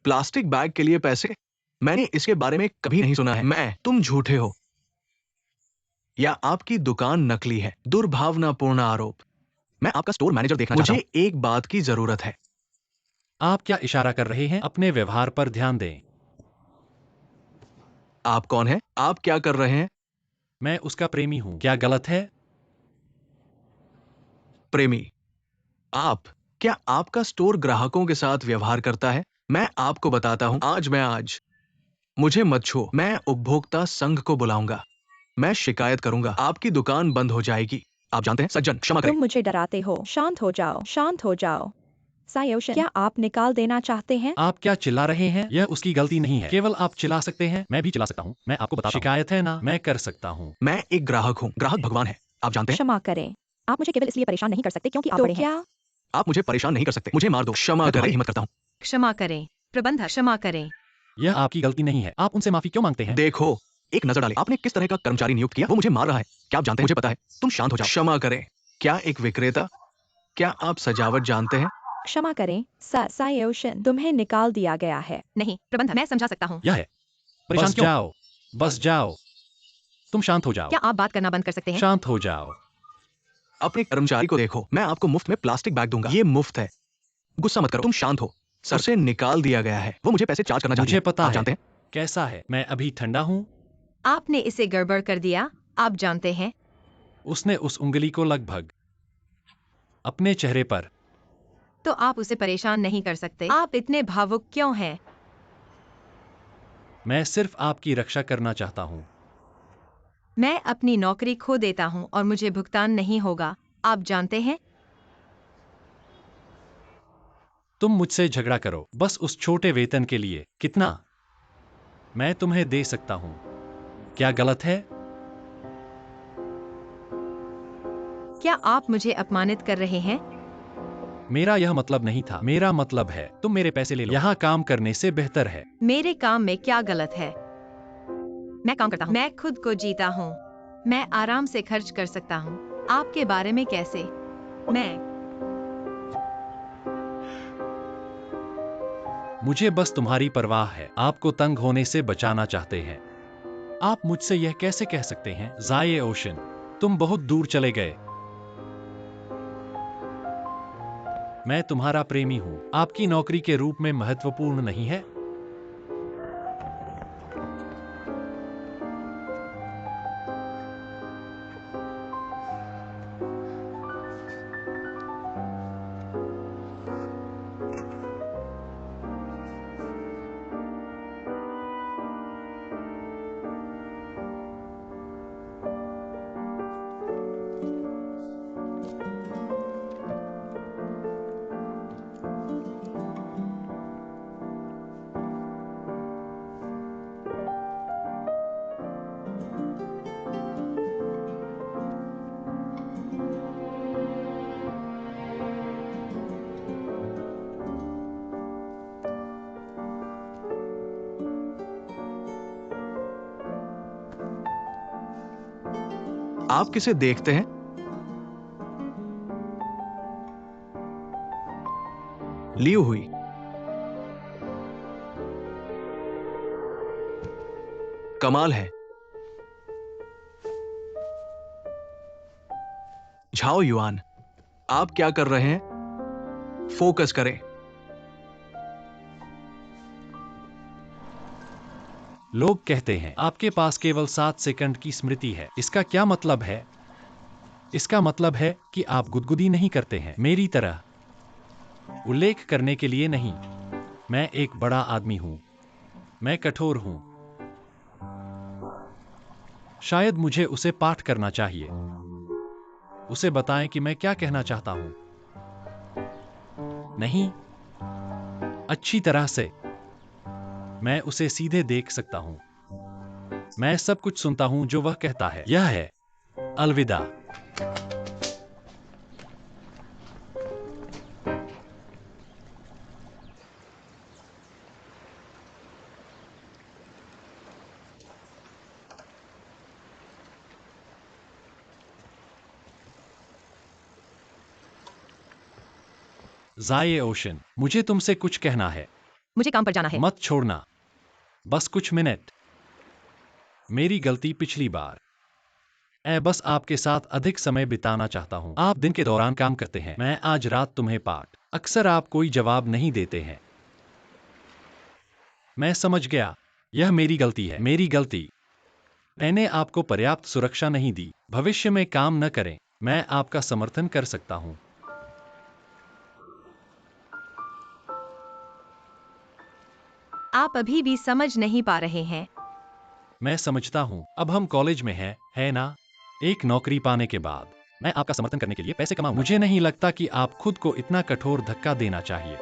Speaker 2: प्लास्टिक बैग के लिए पैसे? मैंने इसके बारे में कभी नहीं सुना है। तुम झूठे हो या आपकी दुकान नकली है। दुर्भावनापूर्ण आरोप। मैं आपका स्टोर मैनेजर देखना चाहता हूं। मुझे एक बात की जरूरत है।
Speaker 3: आप क्या इशारा कर रहे हैं? अपने व्यवहार पर ध्यान दें।
Speaker 2: आप कौन हैं? आप क्या कर रहे हैं?
Speaker 3: मैं उसका प्रेमी हूँ। क्या गलत है?
Speaker 2: प्रेमी? आप? क्या आपका स्टोर ग्राहकों के साथ व्यवहार करता है? मैं आपको बताता हूं। आज मुझे मत छो। मैं उपभोक्ता संघ को बुलाऊंगा। मैं शिकायत करूंगा। आपकी दुकान बंद हो जाएगी। आप जानते हैं सज्जन, क्षमा करें।
Speaker 4: तुम मुझे डराते हो। शांत हो जाओ, शांत हो जाओ। सायोशन, क्या आप निकाल देना चाहते हैं?
Speaker 3: आप क्या चिल्ला रहे हैं? यह उसकी गलती नहीं है। केवल आप चिल्ला सकते हैं। मैं भी चिल्ला सकता हूँ। मैं आपको बताता हूँ। शिकायत है ना? मैं कर सकता हूँ।
Speaker 2: मैं एक ग्राहक हूं। ग्राहक भगवान है, आप जानते हैं।
Speaker 4: क्षमा करें, आप मुझे केवल इसलिए परेशान नहीं कर सकते क्योंकि आप बड़े हैं। क्या
Speaker 2: आप मुझे परेशान नहीं कर सकते। मुझे मार दो। क्षमा करें। हिम्मत करता हूं।
Speaker 1: क्षमा करें प्रबंधक, क्षमा करें।
Speaker 3: यह आपकी गलती नहीं है। आप उनसे माफी क्यों मांगते हैं?
Speaker 2: देखो, एक नजर डालें। आपने किस तरह का कर्मचारी नियुक्त किया? वो मुझे मार रहा है। क्या आप जानते हैं? मुझे पता है। तुम शांत हो जाओ। क्षमा करें। क्या एक विक्रेता? क्या आप सजावट जानते हैं?
Speaker 4: क्षमा करें सर, सायोशन, तुम्हें निकाल दिया गया है।
Speaker 1: नहीं प्रबंधक, मैं समझा सकता हूँ।
Speaker 3: यह है। परेशान
Speaker 2: बस
Speaker 3: क्यों?
Speaker 2: जाओ।
Speaker 3: बस जाओ। तुम शांत हो जाओ।
Speaker 1: क्या आप बात करना बंद कर सकते हैं?
Speaker 3: शांत हो जाओ।
Speaker 2: अपने कर्मचारी को देखो। मैं आपको मुफ्त में प्लास्टिक बैग दूंगा। ये मुफ्त है। गुस्सा मत करो। तुम शांत हो। सर से निकाल दिया गया है। वो मुझे पैसे चार्ज करना चाहती
Speaker 3: मुझे
Speaker 2: है।
Speaker 3: पता
Speaker 2: आप
Speaker 3: है।
Speaker 2: जानते हैं?
Speaker 3: कैसा है? मैं अभी ठंडा हूँ।
Speaker 1: आपने इसे गड़बड़ कर दिया। आप जानते हैं।
Speaker 3: उसने उस उंगली को लगभग अपने चेहरे पर।
Speaker 1: तो आप उसे परेशान नहीं कर सकते। आप इतने भावुक क्यों हैं?
Speaker 3: मैं सिर्फ आपकी रक्षा करना चाहता हूँ।
Speaker 1: मैं अपनी नौकरी खो देता हूँ और मुझे भुगतान नहीं होगा। आप जानते हैं।
Speaker 3: तुम मुझसे झगड़ा करो बस उस छोटे वेतन के लिए। कितना मैं तुम्हें दे सकता हूँ? क्या गलत है?
Speaker 1: क्या आप मुझे अपमानित कर रहे हैं?
Speaker 3: मेरा यह मतलब नहीं था। मेरा मतलब है तुम मेरे पैसे ले लो। यहाँ काम करने से बेहतर है।
Speaker 1: मेरे काम में क्या गलत है? मैं काम करता हूँ। मैं खुद को जीता हूँ। मैं आराम से खर्च कर सकता हूँ। आपके बारे में कैसे? मैं
Speaker 3: मुझे बस तुम्हारी परवाह है। आपको तंग होने से बचाना चाहते हैं। आप मुझसे यह कैसे कह सकते हैं? जाये ओशन, तुम बहुत दूर चले गए। मैं तुम्हारा प्रेमी हूँ। आपकी नौकरी के रूप में महत्वपूर्ण नहीं है?
Speaker 2: आप किसे देखते हैं? लियू हुई। कमाल है। झाओ युआन, आप क्या कर रहे हैं? फोकस करें।
Speaker 3: लोग कहते हैं आपके पास केवल 7 सेकंड की स्मृति है। इसका क्या मतलब है? इसका मतलब है कि आप गुदगुदी नहीं करते हैं, मेरी तरह। उल्लेख करने के लिए नहीं। मैं एक बड़ा आदमी हूं। मैं कठोर हूं। शायद मुझे उसे पाठ करना चाहिए। उसे बताएं कि मैं क्या कहना चाहता हूं। नहीं, अच्छी तरह से। मैं उसे सीधे देख सकता हूं। मैं सब कुछ सुनता हूं जो वह कहता है। यह है अलविदा। जाये ओशन, मुझे तुमसे कुछ कहना है।
Speaker 1: मुझे काम पर जाना है।
Speaker 3: मत छोड़ना। बस कुछ मिनट। मेरी गलती पिछली बार। बस आपके साथ अधिक समय बिताना चाहता हूं। आप दिन के दौरान काम करते हैं। मैं आज रात तुम्हें पाठ। अक्सर आप कोई जवाब नहीं देते हैं। मैं समझ गया। यह मेरी गलती है। मेरी गलती। मैंने आपको पर्याप्त सुरक्षा नहीं दी। भविष्य में काम न करें। मैं आपका समर्थन कर सकता हूं।
Speaker 1: आप अभी भी समझ नहीं पा रहे हैं।
Speaker 3: मैं समझता हूं। अब हम कॉलेज में हैं, है ना? एक नौकरी पाने के बाद मैं आपका समर्थन करने के लिए पैसे कमाऊं। मुझे नहीं लगता कि आप खुद को इतना कठोर धक्का देना चाहिए।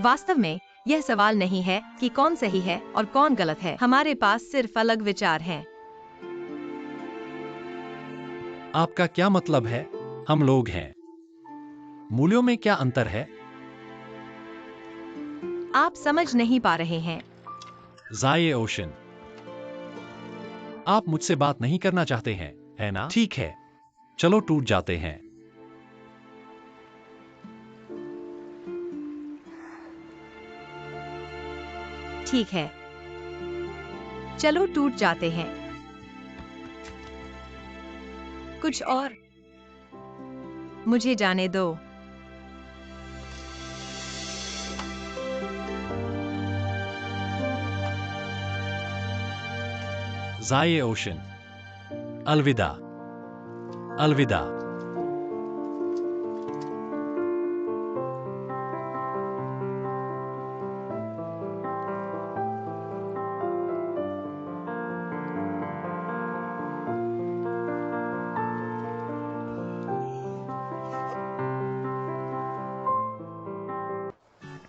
Speaker 1: वास्तव में यह सवाल नहीं है कि कौन सही है और कौन गलत है। हमारे पास सिर्फ अलग विचार हैं।
Speaker 3: आपका क्या मतलब है? हम लोग हैं। मूल्यों में क्या अंतर है?
Speaker 1: आप समझ नहीं पा रहे हैं।
Speaker 3: जाये ओशन, आप मुझसे बात नहीं करना चाहते हैं, है ना? ठीक है, चलो टूट जाते हैं।
Speaker 1: ठीक है, चलो टूट जाते हैं। कुछ और? मुझे जाने दो।
Speaker 3: जाये ओशन, अलविदा। अलविदा।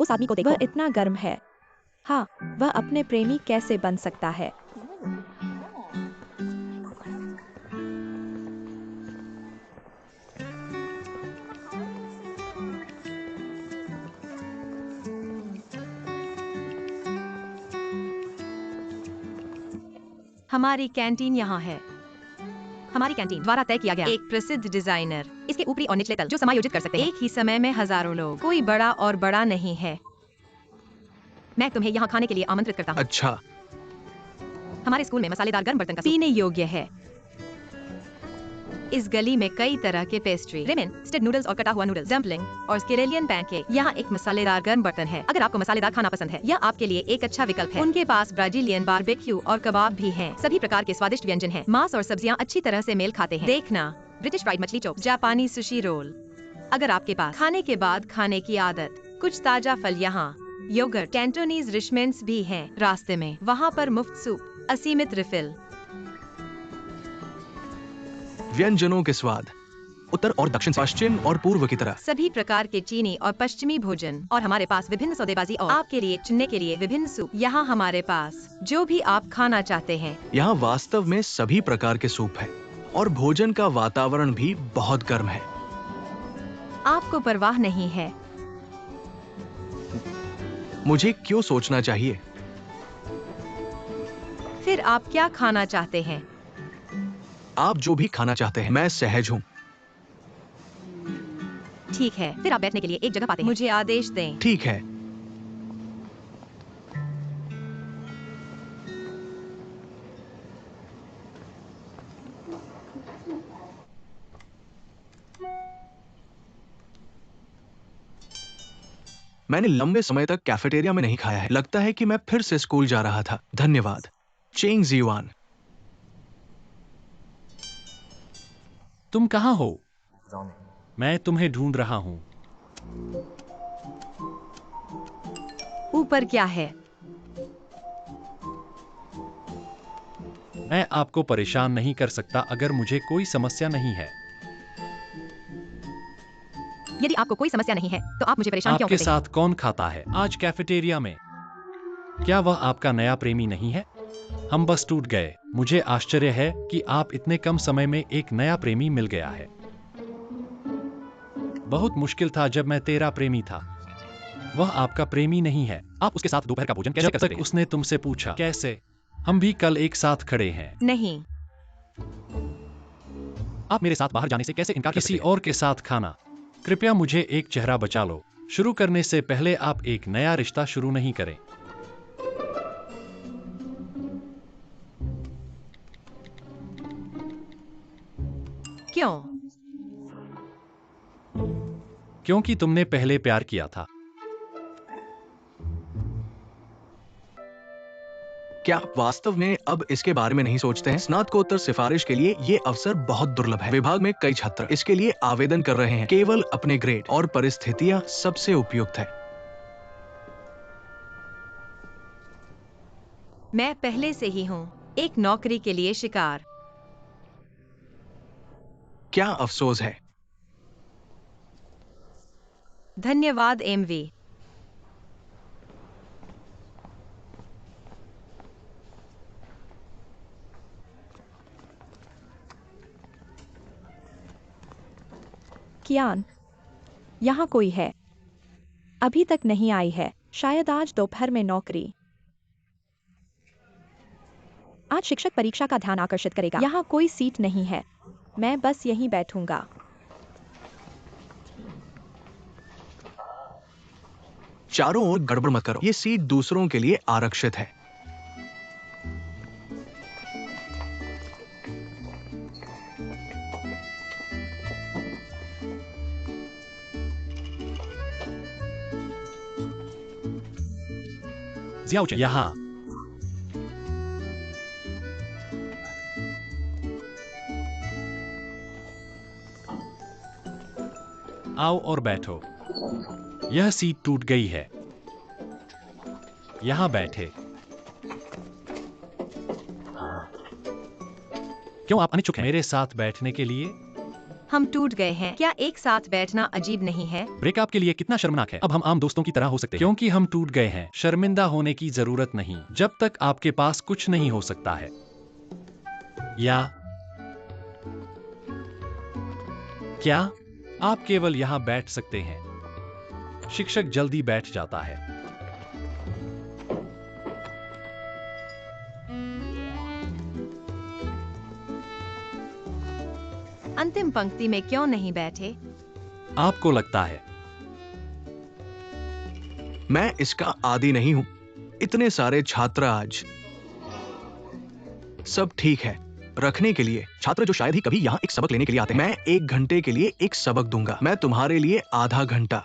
Speaker 4: उस आदमी को देखो, वह इतना गर्म है। हाँ, वह अपने प्रेमी कैसे बन सकता है?
Speaker 1: हमारी कैंटीन यहाँ है। हमारी कैंटीन द्वारा तय किया गया एक प्रसिद्ध डिजाइनर। इसके ऊपरी और निचले तल जो समायोजित कर सकते हैं। एक ही समय में हजारों लोग। कोई बड़ा और बड़ा नहीं है। मैं तुम्हें यहाँ खाने के लिए आमंत्रित करता हूँ।
Speaker 2: अच्छा,
Speaker 1: हमारे स्कूल में मसालेदार गर्म बर्तन का सूप पीने योग्य है। इस गली में कई तरह के पेस्ट्री, रेमेन, स्टिड नूडल्स और कटा हुआ नूडल्स, डम्पलिंग और स्केरेलियन पैनकेक। यहाँ एक मसालेदार गर्म बर्तन है। अगर आपको मसालेदार खाना पसंद है, यह आपके लिए एक अच्छा विकल्प है। उनके पास ब्राजीलियन बारबेक्यू और कबाब भी हैं। सभी प्रकार के स्वादिष्ट व्यंजन हैं। मांस और सब्जियां अच्छी तरह से मेल खाते हैं। देखना, ब्रिटिश फ्राइड मछली चॉप, जापानी सुशी रोल। अगर आपके पास खाने के बाद खाने की आदत, कुछ ताजा फल यहाँ, योगर्ट, कैंटोनीज रिशमेंट्स भी हैं रास्ते में। वहाँ पर मुफ्त सूप, असीमित रिफिल।
Speaker 2: व्यंजनों के स्वाद उत्तर और दक्षिण, पश्चिम और पूर्व की तरह।
Speaker 1: सभी प्रकार के चीनी और पश्चिमी भोजन और हमारे पास विभिन्न सौदेबाजी और आपके लिए चुनने के लिए विभिन्न सूप। यहाँ हमारे पास जो भी आप खाना चाहते हैं।
Speaker 2: यहाँ वास्तव में सभी प्रकार के सूप हैं और भोजन का वातावरण भी बहुत गर्म है।
Speaker 1: आपको परवाह नहीं है।
Speaker 2: मुझे क्यों सोचना चाहिए?
Speaker 1: फिर आप क्या खाना चाहते हैं?
Speaker 2: आप जो भी खाना चाहते हैं, मैं सहज हूँ।
Speaker 1: ठीक है, फिर आप बैठने के लिए एक जगह पाते हैं। मुझे आदेश दें।
Speaker 2: ठीक है। मैंने लंबे समय तक कैफेटेरिया में नहीं खाया है। लगता है कि मैं फिर से स्कूल जा रहा था। धन्यवाद। चेंग जीवान।
Speaker 3: तुम कहाँ हो? मैं तुम्हें ढूंढ रहा हूँ।
Speaker 1: ऊपर क्या है?
Speaker 3: मैं आपको परेशान नहीं कर सकता अगर मुझे कोई समस्या नहीं है।
Speaker 1: यदि आपको कोई समस्या नहीं है तो आप मुझे परेशान क्यों
Speaker 3: आपके
Speaker 1: करते हैं?
Speaker 3: साथ कौन खाता है आज कैफेटेरिया में? क्या वह आपका नया प्रेमी नहीं है? हम बस टूट गए। मुझे आश्चर्य है कि आप इतने कम समय में एक नया प्रेमी मिल गया है। बहुत मुश्किल था जब मैं तेरा प्रेमी था। वह आपका प्रेमी नहीं है। आप उसके साथ दोपहर का भोजन कैसे कर सकते हैं? उसने तुमसे पूछा कैसे? हम भी कल एक साथ खड़े हैं।
Speaker 1: नहीं।
Speaker 3: आप मेरे साथ बाहर जाने से कैसे इनकार कर सकते हैं? किसी और के साथ खाना। कृपया मुझे एक चेहरा बचा लो। शुरू करने से पहले आप एक नया रिश्ता शुरू नहीं करें।
Speaker 1: क्यों?
Speaker 3: क्योंकि तुमने पहले प्यार किया था।
Speaker 2: क्या आप वास्तव में अब इसके बारे में नहीं सोचते हैं? स्नातकोत्तर सिफारिश के लिए ये अवसर बहुत दुर्लभ है। विभाग में कई छात्र इसके लिए आवेदन कर रहे हैं। केवल अपने ग्रेड और परिस्थितियां सबसे उपयुक्त है।
Speaker 1: मैं पहले से ही हूँ एक नौकरी के लिए शिकार।
Speaker 2: क्या अफसोस है?
Speaker 1: धन्यवाद एमवी।
Speaker 4: कियान, यहाँ कोई है? अभी तक नहीं आई है। शायद आज दोपहर में नौकरी। आज शिक्षक परीक्षा का ध्यान आकर्षित करेगा। यहाँ कोई सीट नहीं है। मैं बस यहीं बैठूंगा।
Speaker 2: चारों ओर गड़बड़ मत करो। ये सीट दूसरों के लिए आरक्षित है।
Speaker 3: ज़ियाओचेन यहाँ। आओ और बैठो। यह सीट टूट गई है। यहाँ बैठे। क्यों आप अनिच्छुक हैं मेरे साथ बैठने के लिए?
Speaker 1: हम टूट गए हैं। क्या एक साथ बैठना अजीब नहीं है?
Speaker 3: ब्रेकअप के लिए कितना शर्मनाक है। अब हम आम दोस्तों की तरह हो सकते हैं। क्योंकि हम टूट गए हैं। शर्मिंदा होने की जरूरत नहीं जब तक आपके पास कुछ नहीं हो सकता है। या क्या आप केवल यहाँ बैठ सकते हैं? शिक्षक जल्दी बैठ जाता है।
Speaker 1: अंतिम पंक्ति में क्यों नहीं बैठे?
Speaker 3: आपको लगता है
Speaker 2: मैं इसका आदी नहीं हूं। इतने सारे छात्र आज। सब ठीक है रखने के लिए। छात्र जो शायद ही कभी यहाँ एक सबक लेने के लिए आते हैं। मैं 1 घंटे के लिए एक सबक दूंगा। मैं तुम्हारे लिए आधा घंटा।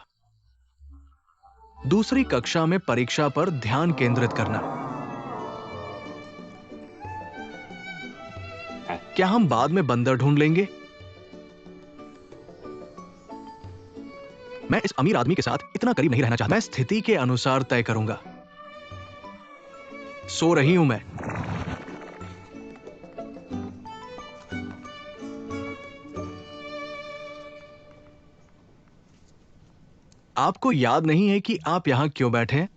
Speaker 2: दूसरी कक्षा में परीक्षा पर ध्यान केंद्रित करना। क्या हम बाद में बंदर ढूंढ लेंगे? मैं इस अमीर आदमी के साथ इतना करीब नहीं रहना चाहता। मैं स्थिति के अनुसार तय करूंगा। सो रही हूं मैं। आपको याद नहीं है कि आप यहां क्यों बैठे हैं?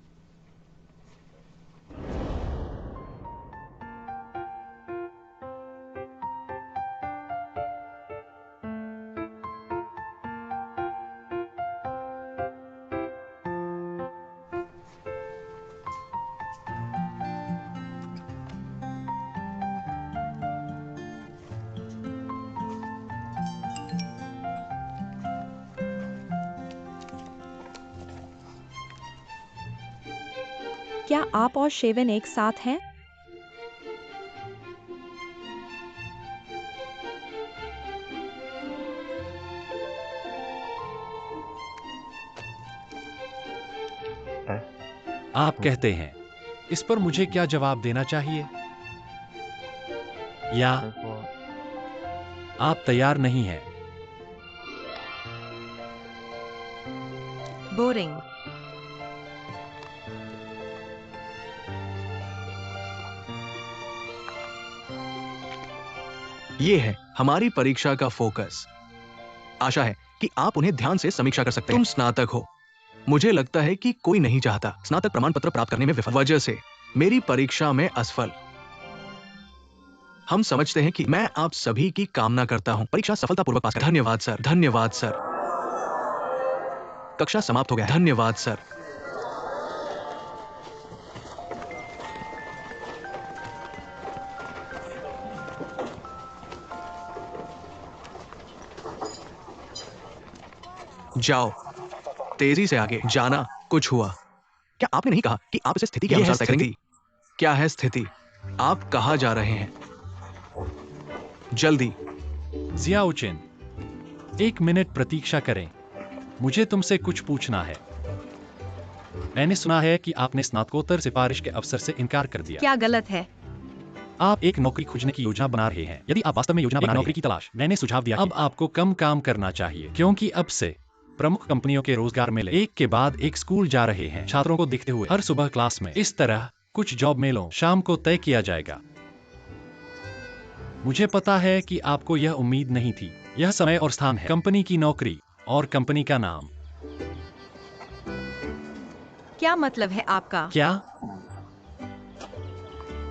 Speaker 4: क्या आप और शेवन एक साथ हैं?
Speaker 3: आप कहते हैं, इस पर मुझे क्या जवाब देना चाहिए? या आप तैयार नहीं हैं?
Speaker 1: बोरिंग।
Speaker 2: ये है हमारी परीक्षा का फोकस। आशा है कि आप उन्हें ध्यान से समीक्षा कर सकते हैं। तुम स्नातक हो। मुझे लगता है कि कोई नहीं चाहता स्नातक प्रमाण पत्र प्राप्त करने में विफल वजह से मेरी परीक्षा में असफल। हम समझते हैं कि मैं आप सभी की कामना करता हूं परीक्षा सफलतापूर्वक पास करें। धन्यवाद सर। धन्यवाद सर। कक्षा समाप्त हो गया। धन्यवाद सर। जाओ, तेजी से आगे जाना। कुछ हुआ? क्या आपने नहीं कहा कि आप इसे स्थिति के अनुसार तय करेंगे? क्या है स्थिति? आप कहाँ जा रहे हैं? जल्दी।
Speaker 3: जियाउचिन, 1 मिनट प्रतीक्षा करें। मुझे तुमसे कुछ पूछना है। मैंने सुना है कि आपने स्नातकोत्तर सिफारिश के अवसर से इनकार कर दिया।
Speaker 1: क्या गलत है?
Speaker 3: आप एक नौकरी खोजने की योजना बना रहे हैं। यदि आप वास्तव में योजना बना नौकरी की तलाश, मैंने सुझाव दिया अब आपको कम काम करना चाहिए, क्योंकि अब से प्रमुख कंपनियों के रोजगार मेले एक के बाद एक स्कूल जा रहे हैं। छात्रों को देखते हुए हर सुबह क्लास में इस तरह कुछ जॉब मेलों शाम को तय किया जाएगा। मुझे पता है कि आपको यह उम्मीद नहीं थी। यह समय और स्थान है, कंपनी की नौकरी और कंपनी का नाम।
Speaker 1: क्या मतलब है आपका?
Speaker 3: क्या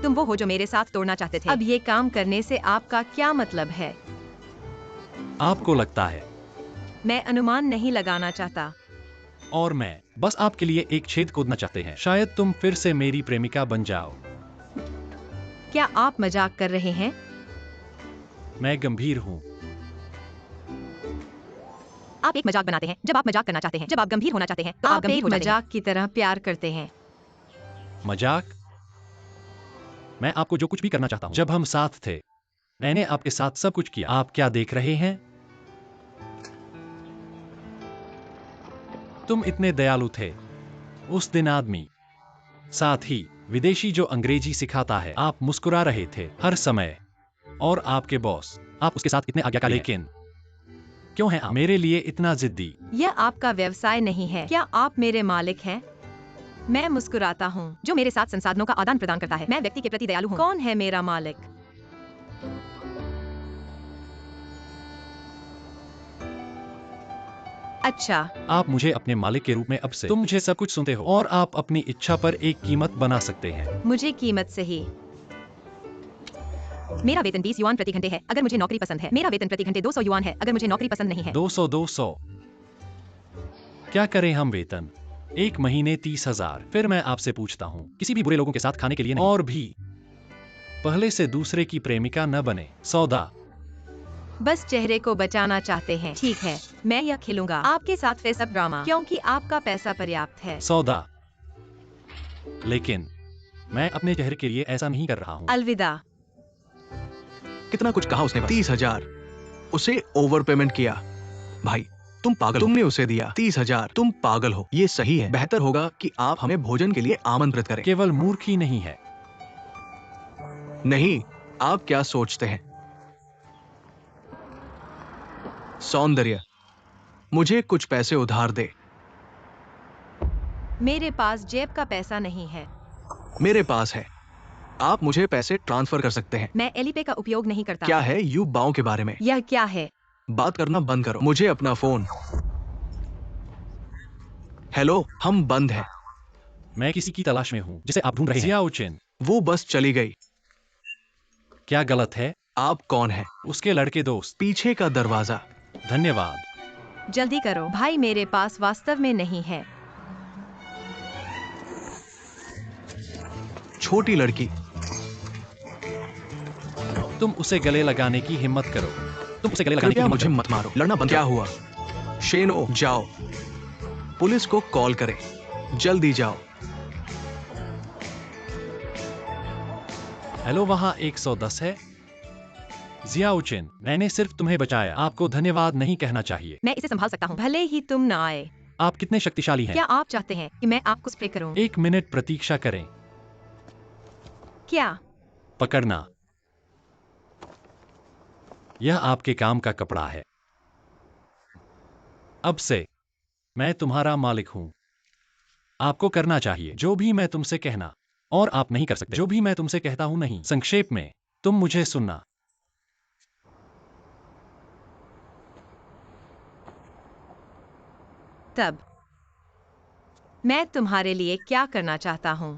Speaker 1: तुम वो हो जो मेरे साथ तोड़ना चाहते थे। अब ये काम करने से आपका क्या मतलब है?
Speaker 3: आपको लगता है?
Speaker 1: मैं अनुमान नहीं लगाना चाहता।
Speaker 3: और मैं बस आपके लिए एक छेद खोदना चाहते हैं। शायद तुम फिर से मेरी प्रेमिका बन जाओ।
Speaker 1: क्या आप मजाक कर रहे हैं?
Speaker 3: मैं गंभीर हूँ।
Speaker 1: आप एक मजाक बनाते हैं जब आप मजाक करना चाहते हैं। जब आप गंभीर होना चाहते हैं तो आप गंभीर हो जाते हैं। मजाक की तरह प्यार करते हैं।
Speaker 3: मजाक? मैं आपको जो कुछ भी करना चाहता हूँ। जब हम साथ थे, मैंने आपके साथ सब कुछ किया। आप क्या देख रहे हैं? तुम इतने दयालु थे। उस दिन आदमी, साथ ही विदेशी जो अंग्रेजी सिखाता है, आप मुस्कुरा रहे थे हर समय। और आपके बॉस, आप उसके साथ इतने आज्ञाकारी हैं। लेकिन क्यों हैं आप मेरे लिए इतना जिद्दी?
Speaker 1: यह आपका व्यवसाय नहीं है। क्या आप मेरे मालिक हैं? मैं मुस्कुराता हूँ जो मेरे साथ संसाधनों का आदान प्रदान करता है। मैं व्यक्ति के प्रति दयालु हूँ। कौन है मेरा मालिक? अच्छा,
Speaker 3: आप मुझे अपने मालिक के रूप में अब से तुम मुझे सब कुछ सुनते हो और आप अपनी इच्छा पर एक कीमत बना सकते हैं।
Speaker 1: मुझे कीमत से ही। मेरा वेतन 20 युआन प्रति घंटे है अगर मुझे नौकरी पसंद है। मेरा वेतन प्रति घंटे 200 युआन है अगर मुझे नौकरी पसंद नहीं है।
Speaker 3: 200 क्या करें हम वेतन? 1 महीने 30,000। फिर मैं आपसे पूछता हूँ, किसी भी बुरे लोगों के साथ खाने के लिए नहीं। और भी पहले से दूसरे की प्रेमिका न बने। सौदा।
Speaker 1: बस चेहरे को बचाना चाहते हैं। ठीक है, मैं यह खेलूंगा आपके साथ फेसअप ड्रामा क्योंकि आपका पैसा पर्याप्त है।
Speaker 3: सौदा। लेकिन मैं अपने चेहरे के लिए ऐसा नहीं कर रहा हूँ।
Speaker 1: अलविदा।
Speaker 2: कितना कुछ कहा उसने? 30,000। उसे ओवर पेमेंट किया। भाई तुम पागल हो। तुमने उसे दिया 30,000। तुम पागल हो। ये सही है। बेहतर होगा कि आप हमें भोजन के लिए आमंत्रित करें।
Speaker 3: केवल मूर्ख ही नहीं है।
Speaker 2: नहीं, आप क्या सोचते हैं? सौंदर्य, मुझे कुछ पैसे उधार दे।
Speaker 1: मेरे पास जेब का पैसा नहीं है।
Speaker 2: मेरे पास है। आप मुझे पैसे ट्रांसफर कर सकते हैं।
Speaker 1: मैं एलिपे का उपयोग नहीं करता।
Speaker 2: क्या है यू बाओं के बारे में?
Speaker 1: यह क्या है?
Speaker 2: बात करना बंद करो। मुझे अपना फोन। हेलो, हम बंद हैं।
Speaker 3: मैं किसी की तलाश में हूँ जिसे आप ढूंढ रहे हैं। जियाउचिन।
Speaker 2: वो बस चली गई।
Speaker 3: क्या गलत है?
Speaker 2: आप कौन हैं?
Speaker 3: उसके लड़के दोस्त।
Speaker 2: पीछे का दरवाजा।
Speaker 3: धन्यवाद।
Speaker 1: जल्दी करो भाई, मेरे पास वास्तव में नहीं है।
Speaker 2: छोटी लड़की।
Speaker 3: तुम उसे गले लगाने की हिम्मत करो। तुम उसे गले लगाने की
Speaker 2: कृपया
Speaker 3: हिम्मत
Speaker 2: मुझे
Speaker 3: करो।
Speaker 2: मत मारो। लड़ना बंद। क्या हुआ? शेनो, जाओ पुलिस को कॉल करें। जल्दी जाओ।
Speaker 3: हेलो, वहाँ 110 है। जियाउचिन, मैंने सिर्फ तुम्हें बचाया। आपको धन्यवाद नहीं कहना चाहिए।
Speaker 1: मैं इसे संभाल सकता हूँ भले ही तुम न आए।
Speaker 3: आप कितने शक्तिशाली हैं?
Speaker 1: क्या आप चाहते हैं कि मैं आपको स्प्रे करूं?
Speaker 3: 1 मिनट प्रतीक्षा करें।
Speaker 1: क्या?
Speaker 3: पकड़ना। यह आपके काम का कपड़ा है। अब से मैं तुम्हारा मालिक हूं। आपको करना चाहिए जो भी मैं तुमसे कहना, और आप नहीं कर सकते जो भी मैं तुमसे कहता हूं नहीं। संक्षेप में, तुम मुझे सुनना।
Speaker 1: तब मैं तुम्हारे लिए क्या करना चाहता हूं?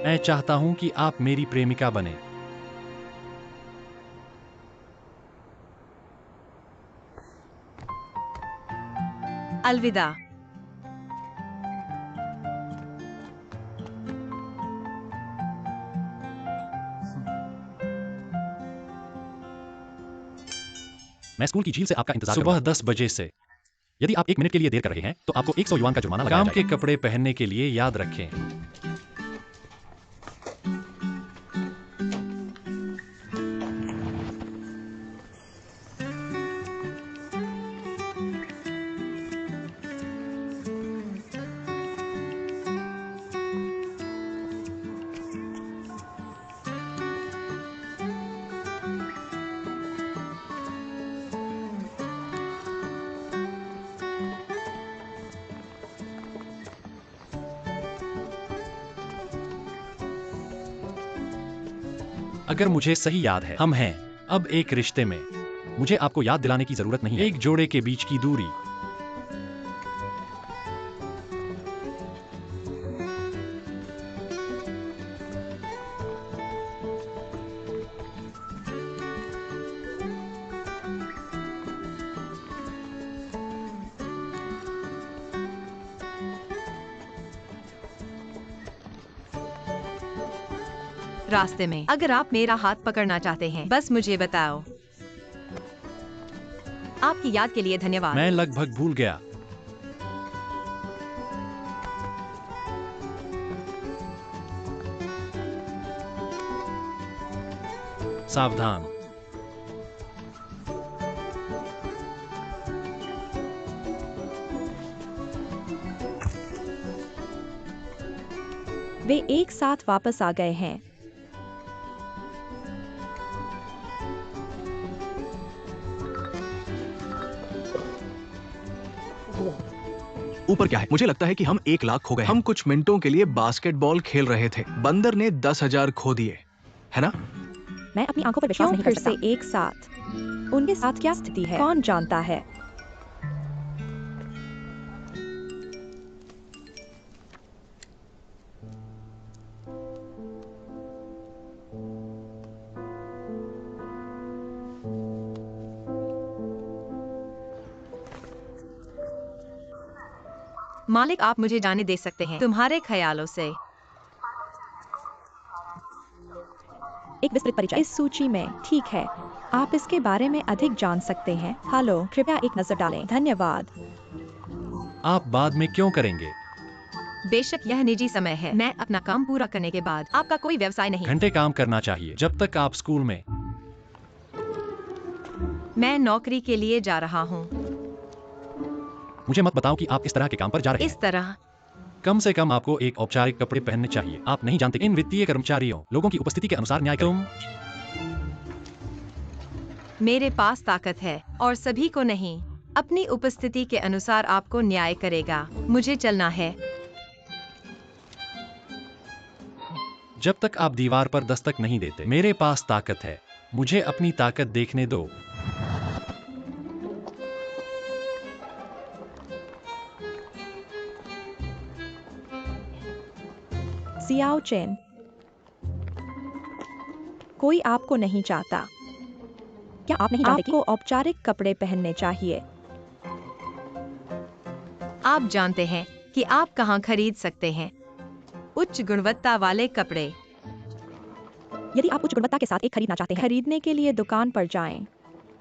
Speaker 3: मैं चाहता हूं कि आप मेरी प्रेमिका बने।
Speaker 1: अलविदा।
Speaker 3: मैं स्कूल की झील से आपका इंतजार सुबह 10 बजे से। यदि आप 1 मिनट के लिए देर कर रहे हैं तो आपको 100 युआन का जुर्माना लगाया जाएगा। काम के कपड़े पहनने के लिए याद रखें। अगर मुझे सही याद है, हम हैं अब एक रिश्ते में। मुझे आपको याद दिलाने की जरूरत नहीं है। एक जोड़े के बीच की दूरी।
Speaker 1: रास्ते में अगर आप मेरा हाथ पकड़ना चाहते हैं, बस मुझे बताओ। आपकी याद के लिए धन्यवाद।
Speaker 3: मैं लगभग भूल गया। सावधान।
Speaker 4: वे एक साथ वापस आ गए हैं।
Speaker 2: ऊपर क्या है? मुझे लगता है कि हम 1 लाख खो गए। हम कुछ मिनटों के लिए बास्केटबॉल खेल रहे थे। बंदर ने 10,000 खो दिए, है ना?
Speaker 4: मैं अपनी आंखों पर विश्वास नहीं कर सकता। फिर से एक साथ? उनके साथ क्या स्थिति है? कौन जानता है?
Speaker 1: मालिक, आप मुझे जाने दे सकते हैं तुम्हारे ख्यालों से।
Speaker 4: एक विस्तृत परिचय इस सूची में। ठीक है, आप इसके बारे में अधिक जान सकते हैं। हेलो, कृपया एक नजर डालें। धन्यवाद।
Speaker 3: आप बाद में क्यों करेंगे?
Speaker 1: बेशक यह निजी समय है। मैं अपना काम पूरा करने के बाद आपका कोई व्यवसाय नहीं।
Speaker 3: घंटे काम करना चाहिए जब तक आप स्कूल में।
Speaker 1: मैं नौकरी के लिए जा रहा हूँ।
Speaker 3: मुझे मत बताओ कि आप इस तरह के काम पर जा रहे हैं।
Speaker 1: इस तरह
Speaker 3: कम से कम आपको एक औपचारिक कपड़े पहनने चाहिए। आप नहीं जानते इन वित्तीय कर्मचारियों लोगों की उपस्थिति के अनुसार न्याय करें।
Speaker 1: मेरे पास ताकत है और सभी को नहीं। अपनी उपस्थिति के अनुसार आपको न्याय करेगा। मुझे चलना है।
Speaker 3: जब तक आप दीवार पर दस्तक नहीं देते, मेरे पास ताकत है। मुझे अपनी ताकत देखने दो।
Speaker 4: सियाओ चेन, कोई आपको नहीं चाहता। क्या आप नहीं जानते कि आपको औपचारिक कपड़े पहनने चाहिए?
Speaker 1: आप जानते हैं कि आप कहाँ खरीद सकते हैं उच्च गुणवत्ता वाले कपड़े।
Speaker 4: यदि आप उच्च गुणवत्ता के साथ एक खरीदना चाहते हैं, खरीदने के लिए दुकान पर जाएं।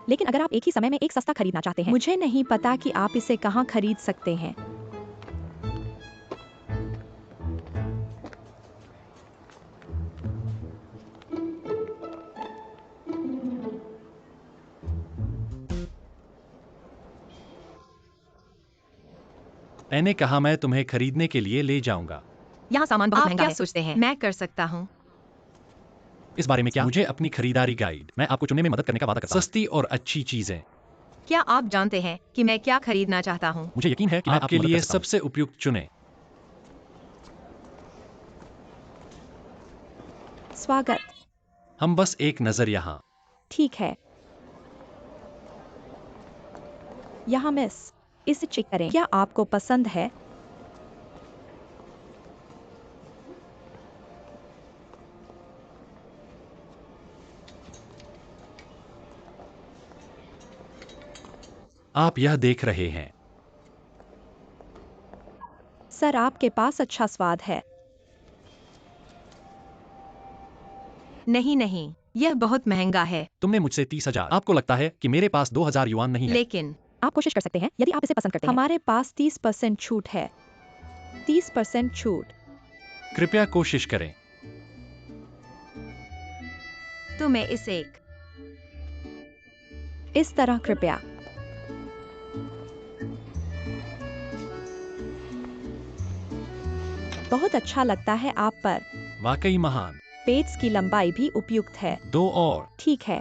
Speaker 4: लेकिन अगर आप एक ही समय में एक सस्ता खरीदना चाहते हैं, मुझे नहीं पता कि आप इसे कहां खरीद सकते हैं।
Speaker 3: मैंने कहा मैं तुम्हें खरीदने के लिए ले जाऊंगा।
Speaker 1: यहाँ सामान बहुत
Speaker 2: आप
Speaker 1: महंगा
Speaker 2: क्या
Speaker 1: है। सोचते हैं मैं कर सकता हूँ?
Speaker 3: इस बारे में क्या? मुझे अपनी खरीदारी गाइड, मैं आपको चुनने में मदद करने का वादा करता हूं। सस्ती और अच्छी चीजें।
Speaker 1: क्या आप जानते हैं कि मैं क्या खरीदना चाहता हूँ?
Speaker 3: मुझे यकीन है कि मैं आपके लिए सबसे उपयुक्त चुने।
Speaker 4: स्वागत।
Speaker 3: हम बस एक नजर यहाँ।
Speaker 4: ठीक है। यहाँ मिस, इसे चेक करें। क्या आपको पसंद है?
Speaker 3: आप यह देख रहे हैं।
Speaker 4: सर, आपके पास अच्छा स्वाद है।
Speaker 1: नहीं नहीं, यह बहुत महंगा है।
Speaker 3: तुमने मुझसे 30,000। आपको लगता है कि मेरे पास 2,000 युआन नहीं है?
Speaker 1: लेकिन
Speaker 4: आप कोशिश कर सकते हैं यदि आप इसे पसंद करते हैं। हमारे पास 30% छूट है। 30% छूट।
Speaker 3: कृपया कोशिश करें।
Speaker 1: तो मैं इसे
Speaker 4: इस तरह कृपया। बहुत अच्छा लगता है आप पर।
Speaker 3: वाकई महान।
Speaker 4: पेट्स की लंबाई भी उपयुक्त है।
Speaker 3: 2 और।
Speaker 4: ठीक है।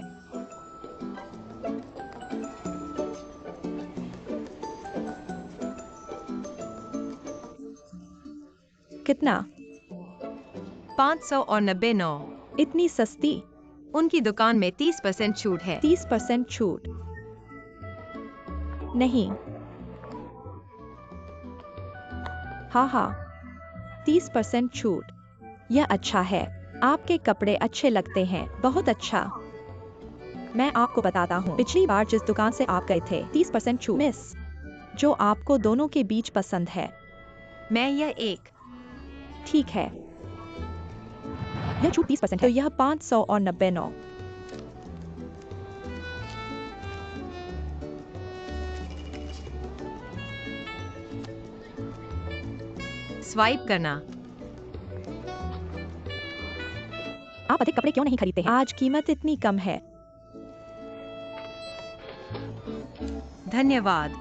Speaker 4: कितना?
Speaker 1: 599।
Speaker 4: इतनी सस्ती?
Speaker 1: उनकी दुकान में 30% छूट है।
Speaker 4: 30% छूट? नहीं। हाँ हाँ, 30% छूट। यह अच्छा है। आपके कपड़े अच्छे लगते हैं। बहुत अच्छा। मैं आपको बताता हूँ, पिछली बार जिस दुकान से आप गए थे, 30% छूट मिस, जो आपको दोनों के बीच पसंद है।
Speaker 1: मैं यह
Speaker 4: ठीक है। यह छूट 30% है, तो यह 599।
Speaker 1: स्वाइप करना।
Speaker 4: आप अधिक कपड़े क्यों नहीं खरीदते हैं? आज कीमत इतनी कम है।
Speaker 1: धन्यवाद।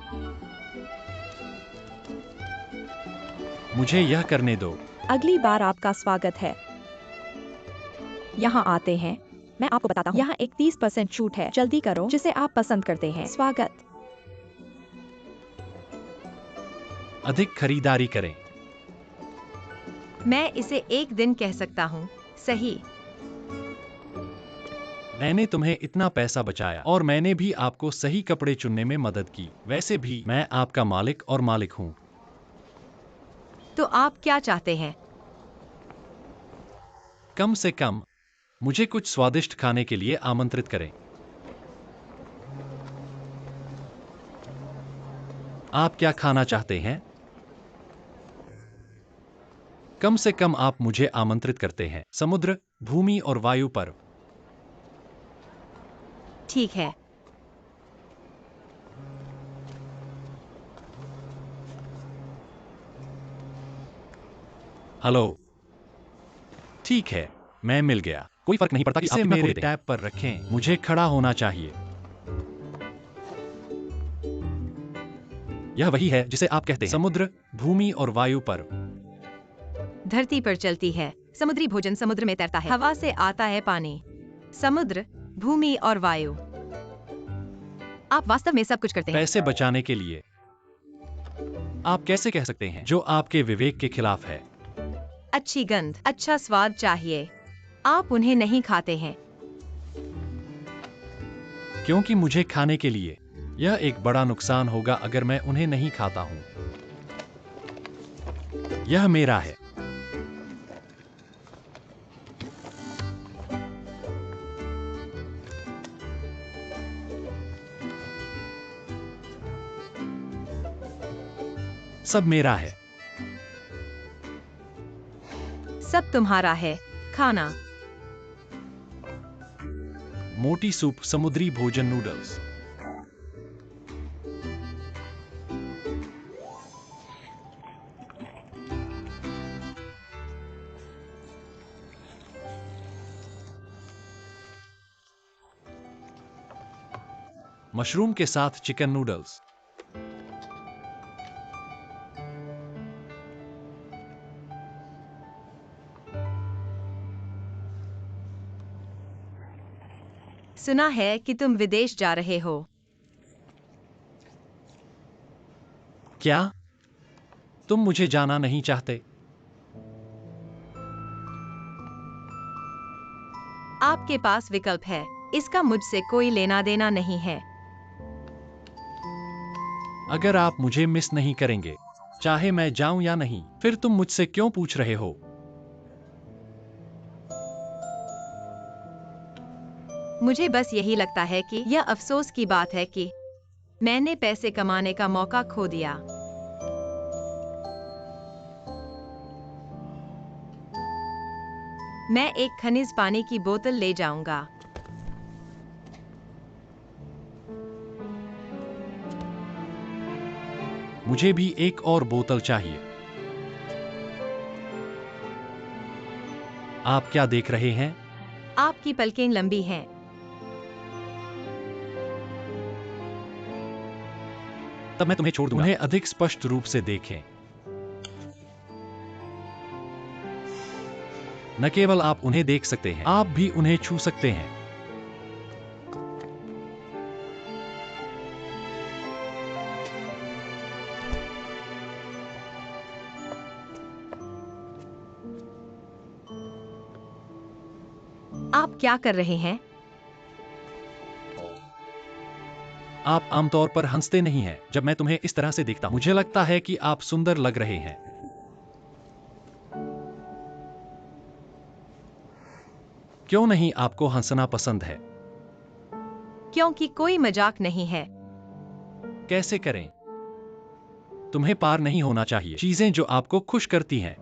Speaker 3: मुझे यह करने दो।
Speaker 4: अगली बार आपका स्वागत है। यहाँ आते हैं। मैं आपको बताता हूँ, यहाँ एक 30% छूट है। जल्दी करो, जिसे आप पसंद करते हैं। स्वागत।
Speaker 3: अधिक खरीदारी करें।
Speaker 1: मैं इसे एक दिन कह सकता हूँ। सही।
Speaker 3: मैंने तुम्हें इतना पैसा बचाया और मैंने भी आपको सही कपड़े चुनने में मदद की। वैसे भी मैं आपका मालिक और मालिक हूँ।
Speaker 1: तो आप क्या चाहते हैं?
Speaker 3: कम से कम मुझे कुछ स्वादिष्ट खाने के लिए आमंत्रित करें। आप क्या खाना चाहते हैं? कम से कम आप मुझे आमंत्रित करते हैं। समुद्र, भूमि और वायु पर।
Speaker 1: ठीक है।
Speaker 3: हेलो। ठीक है, मैं मिल गया। कोई फर्क नहीं पड़ता कि इसे मेरे टैब पर रखें। मुझे खड़ा होना चाहिए। यह वही है जिसे आप कहते हैं समुद्र, भूमि और वायु पर।
Speaker 1: धरती पर चलती है। समुद्री भोजन समुद्र में तैरता है। हवा से आता है पानी। समुद्र, भूमि और वायु। आप वास्तव में सब कुछ करते हैं।
Speaker 3: पैसे बचाने के लिए। आप कैसे कह सकते हैं जो आपके विवेक के खिलाफ है?
Speaker 1: अच्छी गंध, अच्छा स्वाद चाहिए। आप उन्हें नहीं खाते हैं।
Speaker 3: क्योंकि मुझे खाने के लिए। यह एक बड़ा नुकसान होगा अगर मैं उन्हें नहीं खाता हूं। यह मेरा है। सब मेरा है।
Speaker 1: सब तुम्हारा है। खाना।
Speaker 3: मोटी सूप, समुद्री भोजन, नूडल्स। मशरूम के साथ चिकन नूडल्स।
Speaker 1: सुना है कि तुम विदेश जा रहे हो।
Speaker 3: क्या तुम मुझे जाना नहीं चाहते?
Speaker 1: आपके पास विकल्प है, इसका मुझसे कोई लेना देना नहीं है।
Speaker 3: अगर आप मुझे मिस नहीं करेंगे, चाहे मैं जाऊं या नहीं, फिर तुम मुझसे क्यों पूछ रहे हो?
Speaker 1: मुझे बस यही लगता है कि यह अफसोस की बात है कि मैंने पैसे कमाने का मौका खो दिया। मैं एक खनिज पानी की बोतल ले जाऊंगा।
Speaker 3: मुझे भी एक और बोतल चाहिए। आप क्या देख रहे हैं?
Speaker 1: आपकी पलकें लंबी हैं।
Speaker 3: तब मैं तुम्हें छोड़ दूंगा। उन्हें अधिक स्पष्ट रूप से देखें। न केवल आप उन्हें देख सकते हैं, आप भी उन्हें छू सकते हैं।
Speaker 1: आप क्या कर रहे हैं?
Speaker 3: आप आमतौर पर हंसते नहीं हैं जब मैं तुम्हें इस तरह से देखता हूं। मुझे लगता है कि आप सुंदर लग रहे हैं। क्यों नहीं आपको हंसना पसंद है?
Speaker 1: क्योंकि कोई मजाक नहीं है।
Speaker 3: कैसे करें? तुम्हें पार नहीं होना चाहिए चीजें जो आपको खुश करती हैं।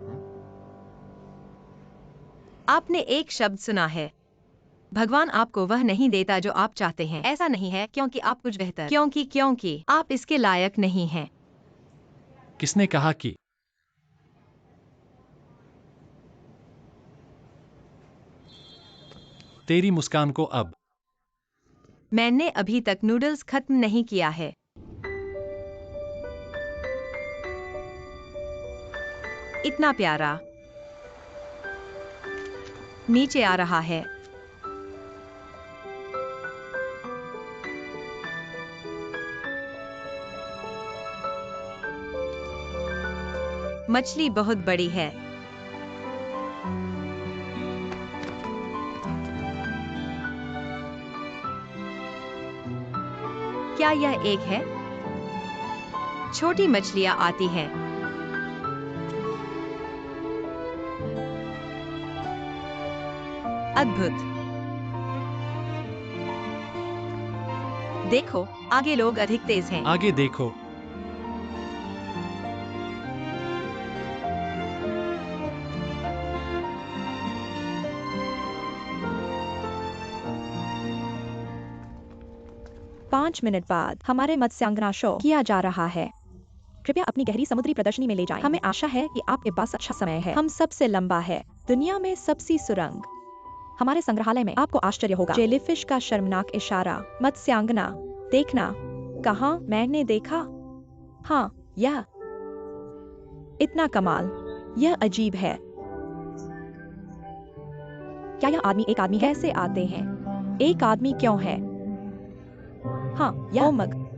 Speaker 1: आपने एक शब्द सुना है, भगवान आपको वह नहीं देता जो आप चाहते हैं। ऐसा नहीं है क्योंकि आप कुछ बेहतर, क्योंकि आप इसके लायक नहीं हैं।
Speaker 3: किसने कहा कि? तेरी मुस्कान को अब।
Speaker 1: मैंने अभी तक नूडल्स खत्म नहीं किया है। इतना प्यारा। नीचे आ रहा है। मछली बहुत बड़ी है। क्या यह एक है? छोटी मछलियां आती हैं। अद्भुत। देखो, आगे लोग अधिक तेज हैं।
Speaker 3: आगे देखो।
Speaker 4: पाँच मिनट बाद हमारे मत्स्यांगना शो किया जा रहा है। कृपया अपनी गहरी समुद्री प्रदर्शनी में ले जाएं। हमें आशा है कि आपके पास अच्छा समय है। हम सबसे लंबा है दुनिया में सबसे सुरंग। हमारे संग्रहालय में आपको आश्चर्य होगा। जेलीफिश का शर्मनाक इशारा। मत्स्यांगना, देखना। कहाँ? मैंने देखा। हाँ, यह इतना कमाल। यह अजीब है। क्या यह आदमी एक आदमी है? कैसे आते हैं? एक आदमी क्यों है? हाँ, यह ओ मग।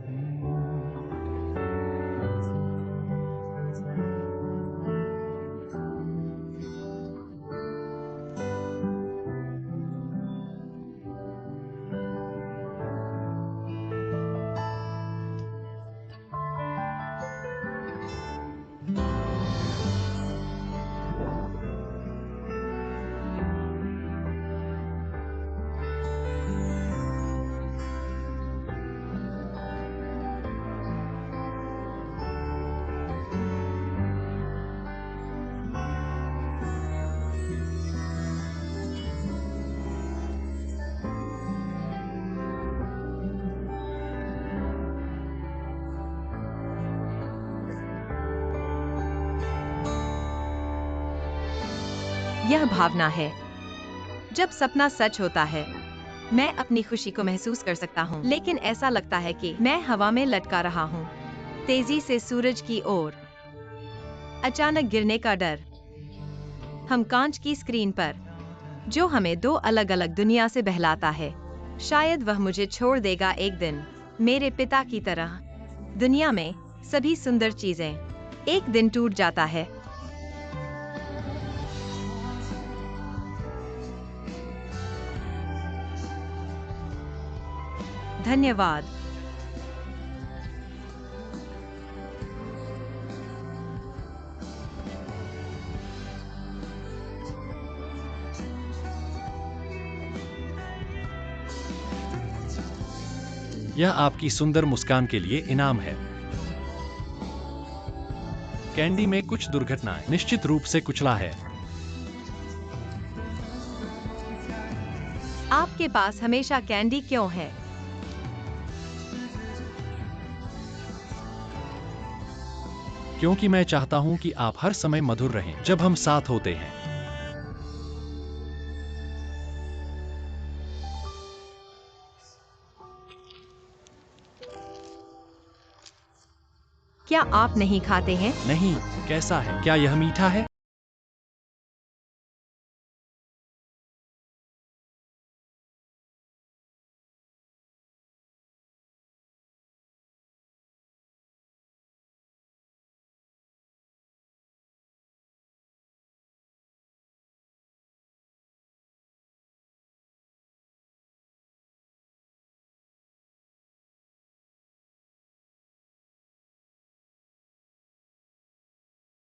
Speaker 1: यह भावना है। जब सपना सच होता है, मैं अपनी खुशी को महसूस कर सकता हूँ, लेकिन ऐसा लगता है कि मैं हवा में लटका रहा हूँ। तेजी से सूरज की ओर, अचानक गिरने का डर। हम कांच की स्क्रीन पर, जो हमें दो अलग अलग दुनिया से बहलाता है। शायद वह मुझे छोड़ देगा एक दिन, मेरे पिता की तरह। दुनिया में सभी सुंदर चीजें एक दिन टूट जाता है। धन्यवाद।
Speaker 3: यह आपकी सुंदर मुस्कान के लिए इनाम है। कैंडी में कुछ दुर्घटनाएं निश्चित रूप से कुचला है।
Speaker 1: आपके पास हमेशा कैंडी क्यों है?
Speaker 3: क्योंकि मैं चाहता हूं कि आप हर समय मधुर रहें जब हम साथ होते हैं।
Speaker 1: क्या आप नहीं खाते हैं?
Speaker 3: नहीं, कैसा है? क्या यह मीठा है?